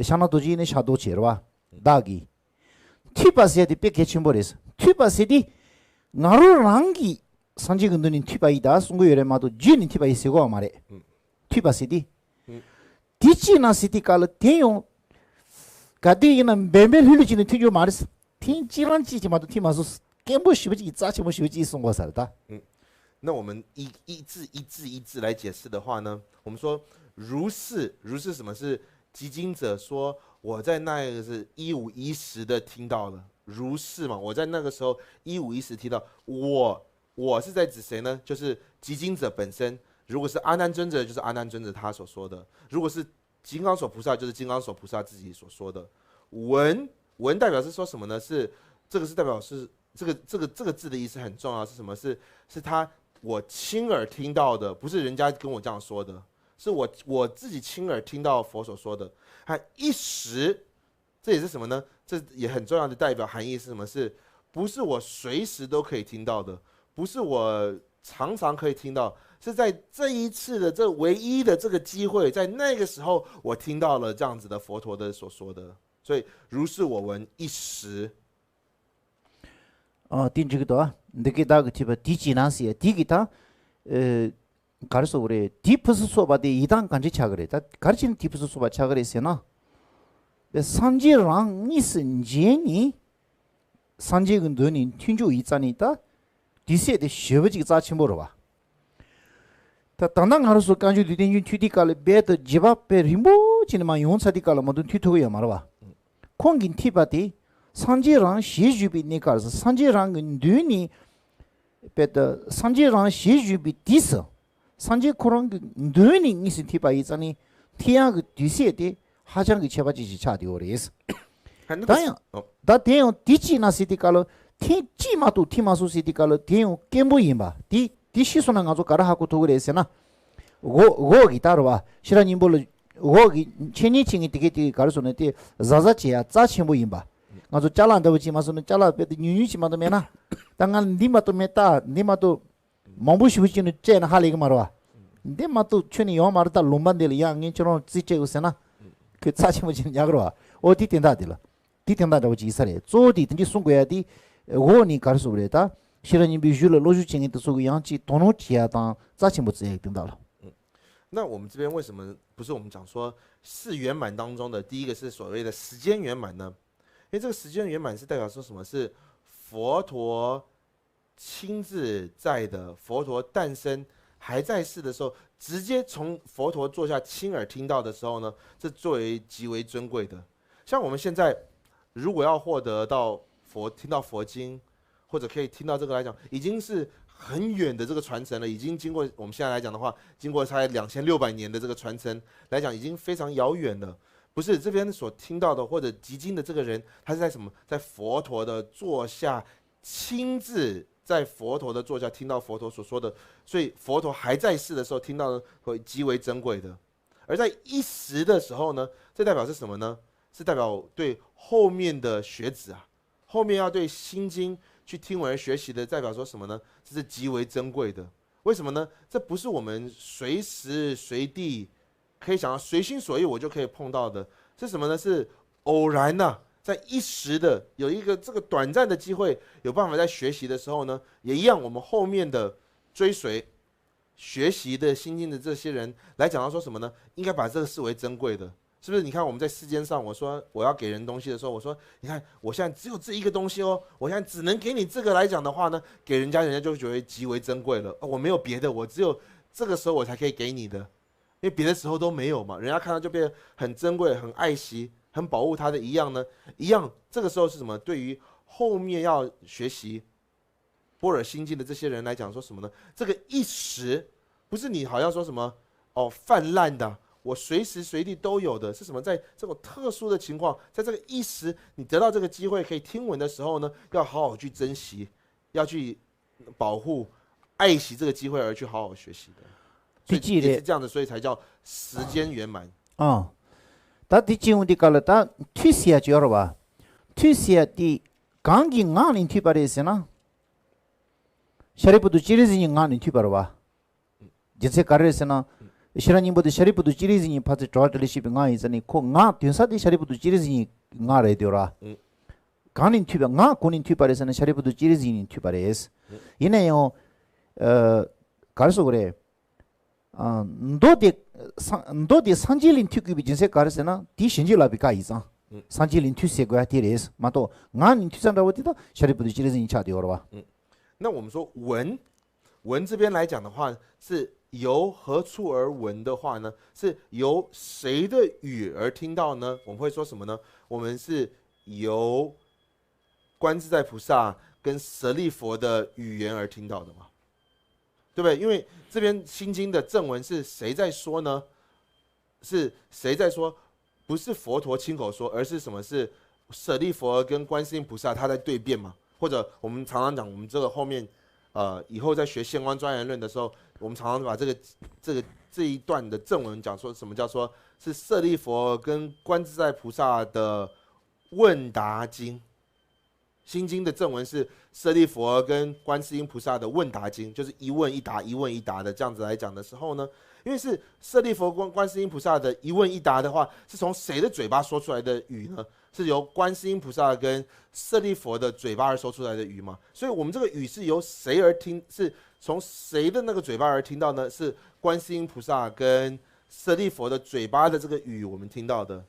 相当多几呢下多钱哇，大个，提把些的别给全部的是，提把些的。나로 랑기 산지근들이 튀바이다 송고열에 마도 주인 튀바이 세고 말해 튀바시디 디치나 시티칼 대용 가디기는 매매 흘리지는 튀죠 말스 튀지런지지 마도 튀마서 깨뭐 쉬지 짜치 뭐 쉬지 송고 살다 那我们一字来解释的话呢，我们说如是什么是集经者说我在那个是1510的听到了。如是嘛，我在那个时候1510提到我是在指谁呢？就是集经者本身。如果是阿难尊者，就是阿难尊者他所说的；如果是金刚手菩萨，就是金刚手菩萨自己所说的。文代表是说什么呢？是这个是代表是这个字的意思很重要，是什么？是他我亲耳听到的，不是人家跟我这样说的，是我自己亲耳听到佛所说的。还一时。这也是什么呢？这也很重要的代表含义是什么？不是我随时都可以听到的，不是我常常可以听到，是在这一次的这唯一的这个机会，在那个时候我听到了这样子的佛陀的所说的，所以如是我闻一时。딘 저기도 느끼다 그 집에 디지나스에 디기다 가르쳐 그래 디프스 소바데 이단 간지 차그래 다 가르치는 디프스 소바 차그래세나 산지랑 니슨제니 산지근 돈이 튠주 있자니다 디세데 쉐버지 자치 모르와 다 당당 가르쳐 간주 디딘주 튀디칼 베드 지바페 리모치마 용사디칼 모두 튀토야 말와 콩긴 티바디 산지랑 시주비 니칼스 산지랑 돈이 베드 산지랑 시주비 디스 산지 코랑 돈이 니슨 티바 있자니 티야그 디세데 하장기 제바지지 차디오레스 다야 다 대요 디치나 시티칼로 티치마도 티마수 시티칼로 대요 깨모이마 디 디시소나 가서 가라하고 도그레스나 고기 따라와 시라님 볼로 고기 체니칭이 되게 가르소네 티 자자치야 짜치모이마 가서 잘란다고 지마서는 잘라 베드 뉴뉴치마도 메나 당간 니마도 메타 니마도 몽부시부치는 째나 할리가 말와 니마도 춘이 요 말다 롬반델 양인처럼 찌째고세나 그 사치무진 약으로 어디 된다들라 디텐다라고 지사래 조디 든지 송고야디 오니 가르소 그래다 시라님 비주를 로주칭이 뜻고 양치 도노치야다 사치무지 된다라 那我们这边为什么不是我们讲说四圆满当中的第一个是所谓的时间圆满呢？因为这个时间圆满是代表说什么？是佛陀亲自在的，佛陀诞生还在世的时候，直接从佛陀座下亲耳听到的时候呢，这作为极为尊贵的。像我们现在如果要获得到听到佛经，或者可以听到这个来讲，已经是很远的这个传承了，已经经过我们现在来讲的话，经过才2600年的这个传承来讲，已经非常遥远了。不是这边所听到的或者集经的这个人，他是在什么？在佛陀的座下亲自。在佛陀的座下听到佛陀所说的，所以佛陀还在世的时候听到的会极为珍贵的。而在一时的时候呢，这代表是什么呢？是代表对后面的学子啊，后面要对心经去听闻学习的，代表说什么呢？这是极为珍贵的。为什么呢？这不是我们随时随地可以想要随心所欲我就可以碰到的，是什么呢？是偶然呐、在一时的有一个这个短暂的机会，有办法在学习的时候呢，也一样，我们后面的追随学习的心经的这些人来讲到说什么呢？应该把这个视为珍贵的。是不是？你看我们在世间上，我说我要给人东西的时候，我说你看我现在只有这一个东西哦，我现在只能给你这个来讲的话呢，给人家人家就觉得极为珍贵了。我没有别的，我只有这个时候我才可以给你的，因为别的时候都没有嘛。人家看到就变得很珍贵、很爱惜、很保护它的一样呢，一样。这个时候是什么？对于后面要学习般若心经的这些人来讲，说什么呢？这个一时不是你好像说什么哦泛滥的。我随时随地都有的是什么？在这种特殊的情况，在这个一时你得到这个机会可以听闻的时候呢，要好好去珍惜，要去保护、爱惜这个机会而去好好学习的。所以也是这样的，所以才叫时间圆满。다 뒤지운디 깔다 튀시야 줘봐. 튀시야디 강기 나는 튀바레스나. 샤리부도 지리지니 나는 튀바라봐. 진세 가르스나 시라님보다 샤리부도 지리지니 파트 저들리시비 나 있으니 코나 튀사디 샤리부도 지리지니 나래 되어라. 가닌 튀바 나 고닌 튀바레스나 샤리부도 지리지니 튀바레스. 이네요 가르소 그래. 너디 산지린 튀기비 진세 가르세나 디 신지라비가 이상 산지린 튀세고야 디레스 마도 나닌 튀산다고디도 샤리부도 지레진 차디오라 那我们说文这边来讲的话，是由何处而闻的话呢？是由谁的语而听到呢？我们会说什么呢？我们是由观自在菩萨跟舍利佛的语言而听到的嘛，对不对？因为这边心经的正文是谁在说呢？是谁在说？不是佛陀亲口说，而是什么？是舍利佛跟观世音菩萨他在对辩嘛？或者我们常常讲，我们这个后面，以后在学现观庄严论的时候，我们常常把这一段的正文讲说什么叫说是舍利佛跟观自在菩萨的问答经。心经的正文是舍利佛跟观世音菩萨的问答经，就是一问一答、一问一答的这样子来讲的时候呢，因为是舍利佛跟观世音菩萨的一问一答的话，是从谁的嘴巴说出来的语呢？是由观世音菩萨跟舍利佛的嘴巴而说出来的语嘛？所以我们这个语是由谁而听？是从谁的那个嘴巴而听到呢？是观世音菩萨跟舍利佛的嘴巴的这个语，我们听到的。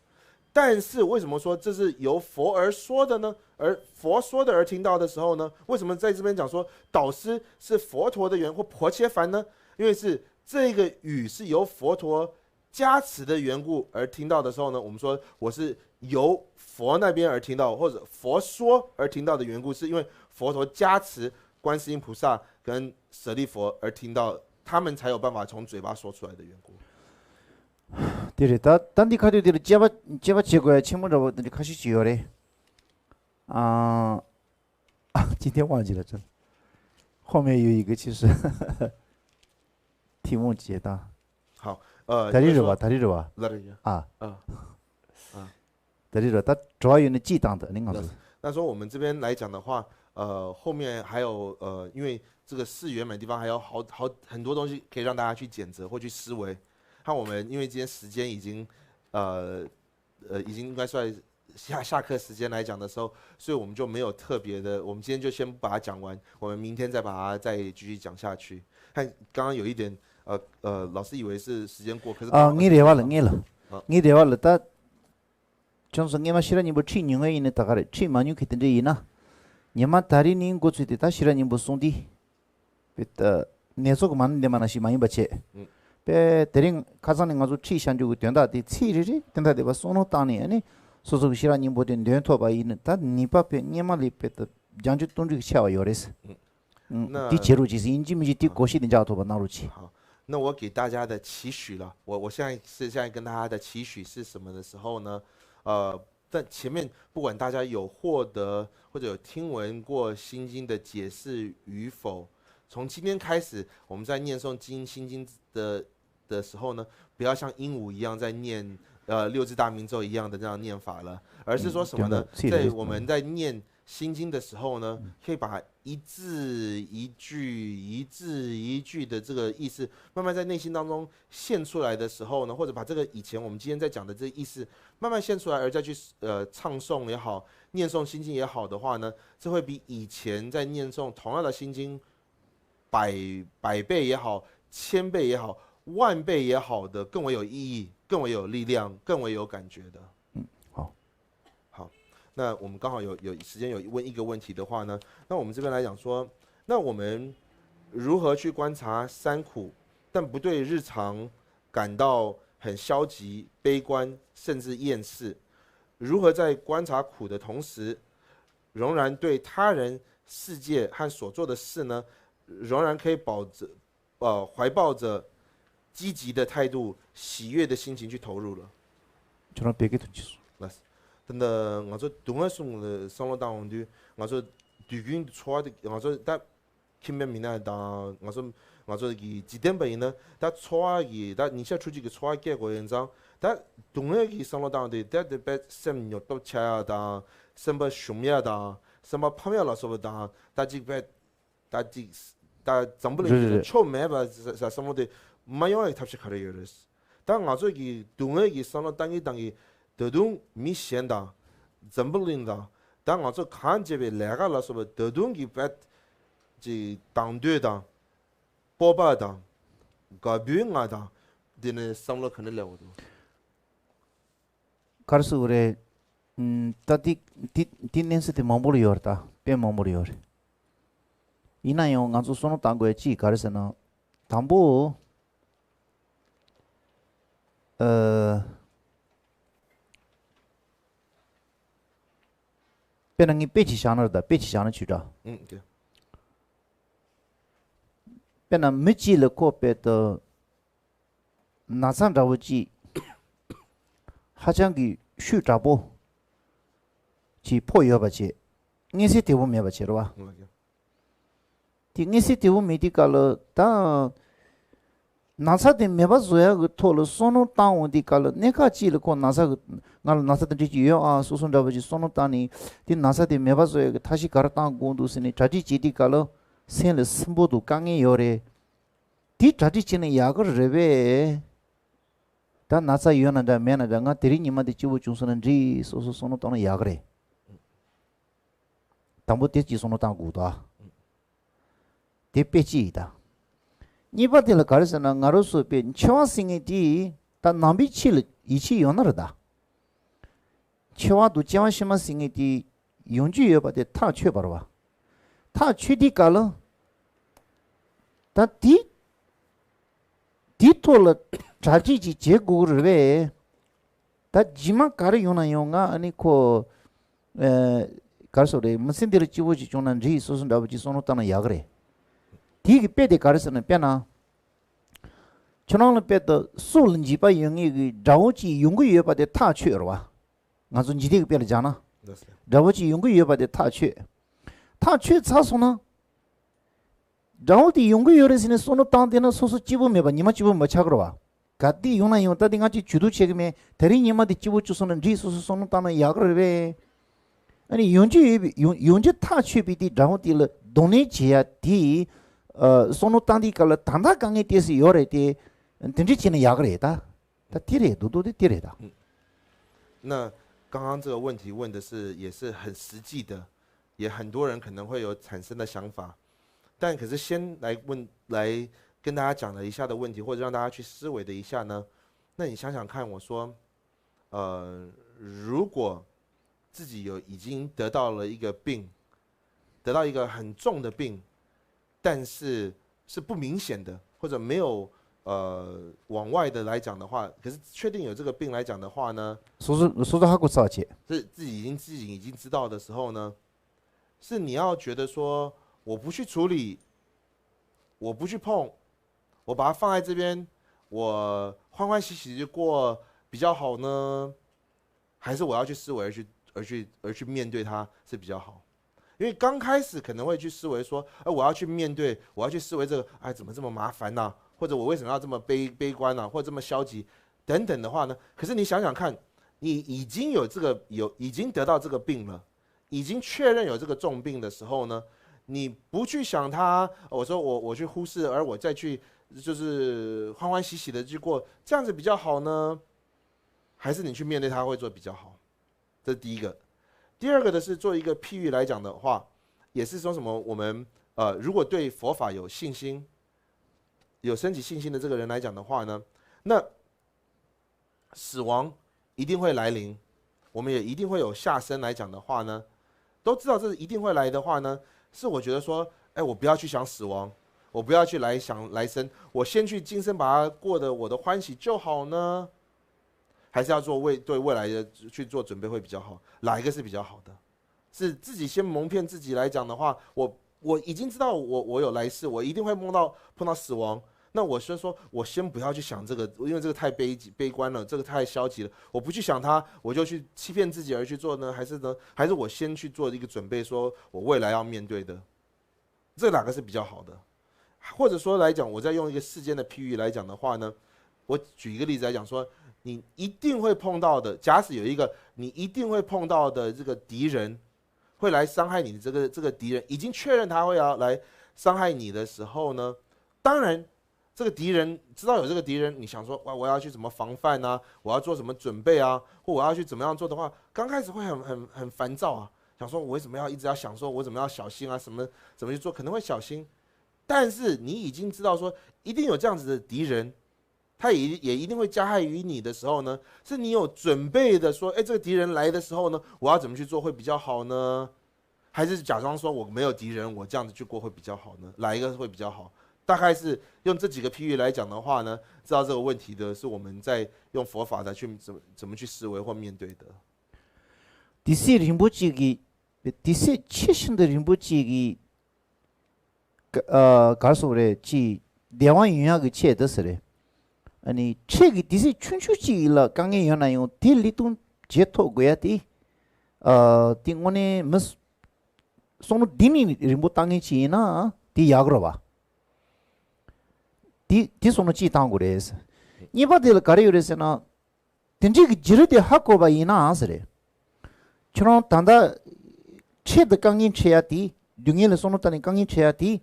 但是为什么说这是由佛而说的呢？而佛说的而听到的时候呢？为什么在这边讲说导师是佛陀的缘或婆切梵呢？因为是这个语是由佛陀加持的缘故而听到的时候呢，我们说我是由佛那边而听到，或者佛说而听到的缘故，是因为佛陀加持观世音菩萨跟舍利佛而听到，他们才有办法从嘴巴说出来的缘故。对的，当地卡对的，结巴结果请不着，你开始学嘞。今天忘记了，真。后面有一个其实题目解答。好，다리로와 다리로 와。 다리로，他主要有那记档的，您告诉。那说我们这边来讲的话，后面还有因为这个四圆满地方还有很多东西可以让大家去检责或去思维。看我们因为今天时间已经已经应该算下课时间来讲的时候，所以我们就没有特别的，我们今天就先把它讲完，我们明天再把它再继续讲下去。看刚刚有一点老师以为是时间过，可是你来完了，你来完了，他就是你们虽然你不去另外一呢，大概去马牛去的这一呢，你们大理人过去的，他虽然你不送的，那时候蛮的嘛那些马牛不切。배 대링 가산에 가서 치산 주고 된다디 치리리 된다디 봐 손을 따니 아니 소소 시라님 보된 된토 봐 있는 다 니빠페 니말리 페트 장주 돈지 차와 요레스 第节入就是인지미지第国系的家头吧纳入去。好，那我给大家的期许了，我现在跟大家的期许是什么的时候呢？在前面不管大家有获得或者有听闻过心经的解释与否，从今天开始，我们在念诵心经的时候呢，不要像鹦鹉一样在念六字大明咒一样的这样念法了，而是说什么呢？在我们在念心经的时候呢，可以把一字一句、一字一句的这个意思，慢慢在内心当中现出来的时候呢，或者把这个以前我们今天在讲的这个意思慢慢现出来，而再去唱诵也好、念诵心经也好的话呢，这会比以前在念诵同样的心经百倍也好、千倍也好、万倍也好的更为有意义、更为有力量、更为有感觉的。好，那我们刚好有时间有问一个问题的话呢，那我们这边来讲说，那我们如何去观察三苦，但不对日常感到很消极、悲观，甚至厌世？如何在观察苦的同时，仍然对他人、世界和所做的事呢，仍然可以怀抱着积极的态度、喜悦的心情去投入了。 저랑 베개 던지소. 근데 ngaso 동아송 상로다운디 ngaso 뒤긴 초아디 ngaso 다 김면미나다 ngaso 기 지덴바이나 다 초아기 다 니샤 추지기 초아게 고연장 다 동아기 상로다운디 다데 베셈 요또 차야다 셈바 shum야다 셈바 파메라서다 다직베 다직 다 정불이 초매바 자 상로데 마요에 탑식하려요스 다 ngaso 기 동아기 상로 땅이 더둥 미션다 점블린다 당 어서 간제베 레가라서 더둥기 뱃지 당되다 뽑아다 가뷰잉하다 되는 상로可能了 가르스 그래 따디 디넨스데 머무리요다 빼 머무리요 이나요 간소 소노 당고에 지 가르스나 담보 배낭이 빼지 샤너다 빼지 샤너 주다 네. 배낭 미지를 코페도 나산다우지 하장기 슈자보 지 포여바지 니세 대보 메바지로와 디니세 대보 메디칼 다 나사데 메바조야 그 토르 소노 타운디 칼 네카 지를 코 나사 날 나사데 지요 아 소손다버지 소노 타니 디 나사데 메바조야 그 다시 가르타 고두스니 자지 지디 칼 센을 심보도 강에 요래 디 자지 지는 약을 레베 다 나사 요나다 메나다 가 데리 니마데 지부 중선은 지 소소 소노 타는 약을 담보 데지 소노 타 고다 데페지이다 니바들 가르스나 나로스 벤 초싱이디 다 남비칠 이치 요나르다 초와도 짱시마 싱이디 용주여바데 타 쳐바로와 타 취디 깔로 다디 디톨 자지지 제고를 왜다 지마 가르 요나 용아 아니 코 가르소레 무슨데르 지부지 존난 지 소선다부지 소노타나 야그레 디기 빼데 가르스는 빼나 저랑은 빼도 술은지바 영이 자오지 용구여바데 타취어와 나서 지디가 빼잖아 자오지 용구여바데 타취 차소나 자오디 용구여르스는 소노 땅데나 소소 집으면바 니마 집으면 뭐 차그러와 가디 용나 용따디 같이 주도 책임에 대리 니마디 집을 주소는 리소소 소노 땅은 약을 왜 아니 용지 타취비디 자오디를 돈이 지야 디 소노 땅디 칼 단다 강에 대해서 요래디真正약을 해다 다 띠래 도도데 띠래다 那刚刚这个问题问的是也是很实际的，也很多人可能会有产生的想法，但可是先来跟大家讲了一下的问题，或者让大家去思维的一下呢，那你想想看，我说如果自己已经得到了一个病，得到一个很重的病，但是是不明显的，或者没有往外的来讲的话，可是确定有这个病来讲的话呢， 소소하고 싸지 是自己已经知道的时候呢，是你要觉得说我不去处理，我不去碰，我把它放在这边，我欢欢喜喜就过比较好呢，还是我要去思维而去面对它是比较好？因为刚开始可能会去思维说，我要去面对，我要去思维这个，哎，怎么这么麻烦呢？或者我为什么要这么悲观呢？或者这么消极等等的话呢？可是你想想看，你已经有已经得到这个病了，已经确认有这个重病的时候呢，你不去想他，我说我去忽视，而我再去就是欢欢喜喜的去过，这样子比较好呢，还是你去面对他会做比较好？这是第一个。第二个的是做一个譬喻来讲的话，也是说什么我们如果对佛法有信心、有升起信心的这个人来讲的话呢，那死亡一定会来临，我们也一定会有下生来讲的话呢，都知道这是一定会来的话呢，是我觉得说，哎，我不要去想死亡，我不要去来想来生，我先去今生把它过得我的欢喜就好呢？还是要对未来的去做准备会比较好？哪一个是比较好的？是自己先蒙骗自己来讲的话，我已经知道我有来世，我一定会碰到死亡。那我说我先不要去想这个，因为这个太悲观了，这个太消极了，我不去想它，我就去欺骗自己而去做呢？还是我先去做一个准备，说我未来要面对的，这哪个是比较好的？或者说来讲，我再用一个世间的譬喻来讲的话呢，我举一个例子来讲说。你一定会碰到的，假使有一个你一定会碰到的这个敌人，会来伤害你的这个敌人，已经确认他会要来伤害你的时候呢，当然这个敌人知道有这个敌人，你想说哇我要去怎么防范啊，我要做什么准备啊，或我要去怎么样做的话，刚开始会很烦躁啊，想说我为什么要一直要想说我怎么要小心啊，怎么去做，可能会小心，但是你已经知道说一定有这样子的敌人。他也一定会加害于你的时候呢，是你有准备的说，哎，这个敌人来的时候呢，我要怎么去做会比较好呢？还是假装说我没有敌人，我这样子去过会比较好呢？哪一个会比较好？大概是用这几个譬喻来讲的话呢，知道这个问题的是我们在用佛法来去怎么去思维或面对的。第四七신의 림보치기 가수래 지 대왕 유학의 체더스래 아니 책이 디세 춘추지라 강에 연하요 딜리돈 제토고야디 띵오네 머스 소노 디니 림보 땅에 지나 디 야그러봐 디 소노 지 땅고레스 이바들 가리요레스나 딘지기 지르데 하고바 이나 아스레 저런 단다 체드 강인 체야디 둥이를 소노 땅에 강인 체야디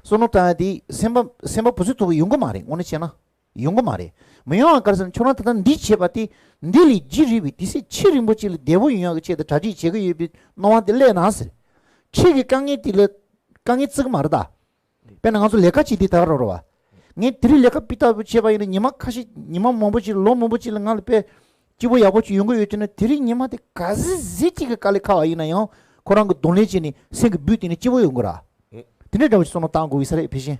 소노 땅디 셈바 부스토 용거 말해 오늘 지나 용거 말해 뭐야 그래서 초나타단 니체바티 니리 지리비 디세 치림보치 대보 유야가 체다 자지 제가 예비 노한들레 나스 치기 강에 딜레 강에 쓰고 말다 배는 가서 레카치 디타로와 니 드릴 레카 피타 부치바이는 니마카시 니마 몸보치 로몸보치 랑알페 지보 야보치 용거 요트네 드리 니마데 가즈지티가 칼레카 아이나요 그런 거 돈레지니 생그 뷰티니 지보 용거라 드네 잡지 소노 땅고 이사레 피신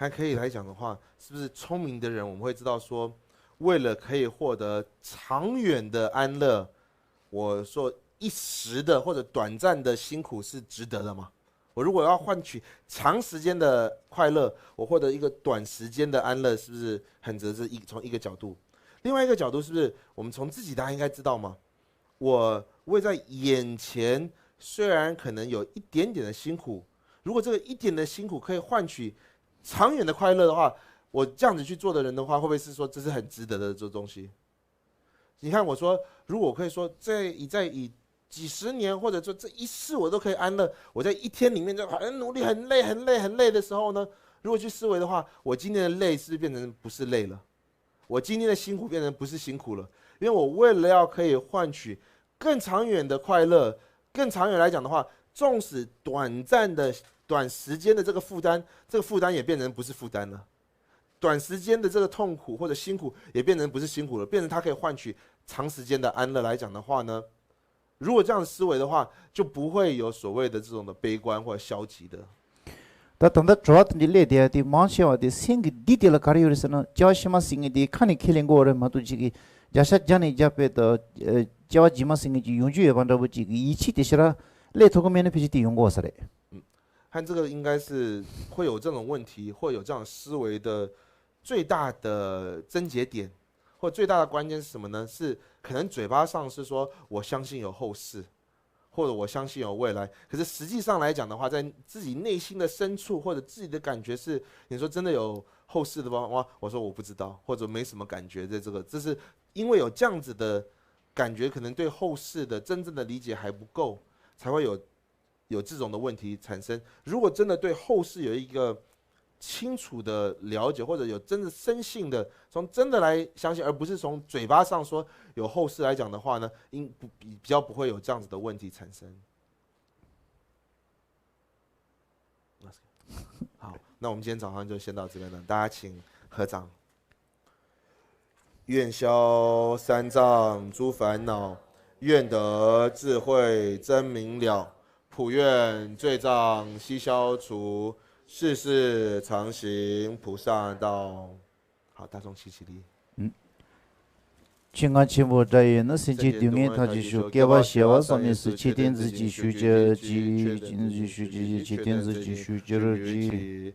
还可以来讲的话，是不是聪明的人我们会知道说，为了可以获得长远的安乐，我说一时的或者短暂的辛苦是值得的吗？我如果要换取长时间的快乐，我获得一个短时间的安乐，是不是很值得？从一个角度，另外一个角度是不是我们从自己大家应该知道吗？我为在眼前虽然可能有一点点的辛苦，如果这个一点的辛苦可以换取长远的快乐的话，我这样子去做的人的话，会不会是说这是很值得的这东西？你看我说，如果我可以说以几十年或者说这一世我都可以安乐，我在一天里面就很努力、很累的时候呢，如果去思维的话，我今天的累是不是变成不是累了？我今天的辛苦变成不是辛苦了？因为我为了要可以换取更长远的快乐，更长远来讲的话，纵使短时间的这个负担，这个负担也变成不是负担了。短时间的这个痛苦或者辛苦也变成不是辛苦了，变成它可以换取长时间的安乐来讲的话呢，如果这样思维的话，就不会有所谓的这种的悲观或者消极的。当좋았던지 레디아디 마시와디 생기 디테일 가리오르스는 자시마 생기디 칸이 킬링고를 마두지기 자샷잔이 잡에도 자와지마 생기지 용주에 반다부지 이치티시라 레토고메네 피지티 용고서래 和这个应该是会有这种问题，或有这样思维的最大的症结点，或最大的关键是什么呢？是可能嘴巴上是说我相信有后世，或者我相信有未来，可是实际上来讲的话，在自己内心的深处或者自己的感觉是，你说真的有后世的吗？我说我不知道，或者没什么感觉。在这个，这是因为有这样子的感觉，可能对后世的真正的理解还不够。才会有这种的问题产生。如果真的对后世有一个清楚的了解，或者有真的深信的，从真的来相信，而不是从嘴巴上说有后世来讲的话呢，比较不会有这样子的问题产生。好，那我们今天早上就先到这边了，大家请合掌。愿消三障诸烦恼，愿得智慧真明了，普愿罪障悉消除，世世常行菩萨道。好，大众起立。请俺亲母在言那圣洁对面他就说，给我写我上面是七天自己学着记，今日学着七天自己学着记。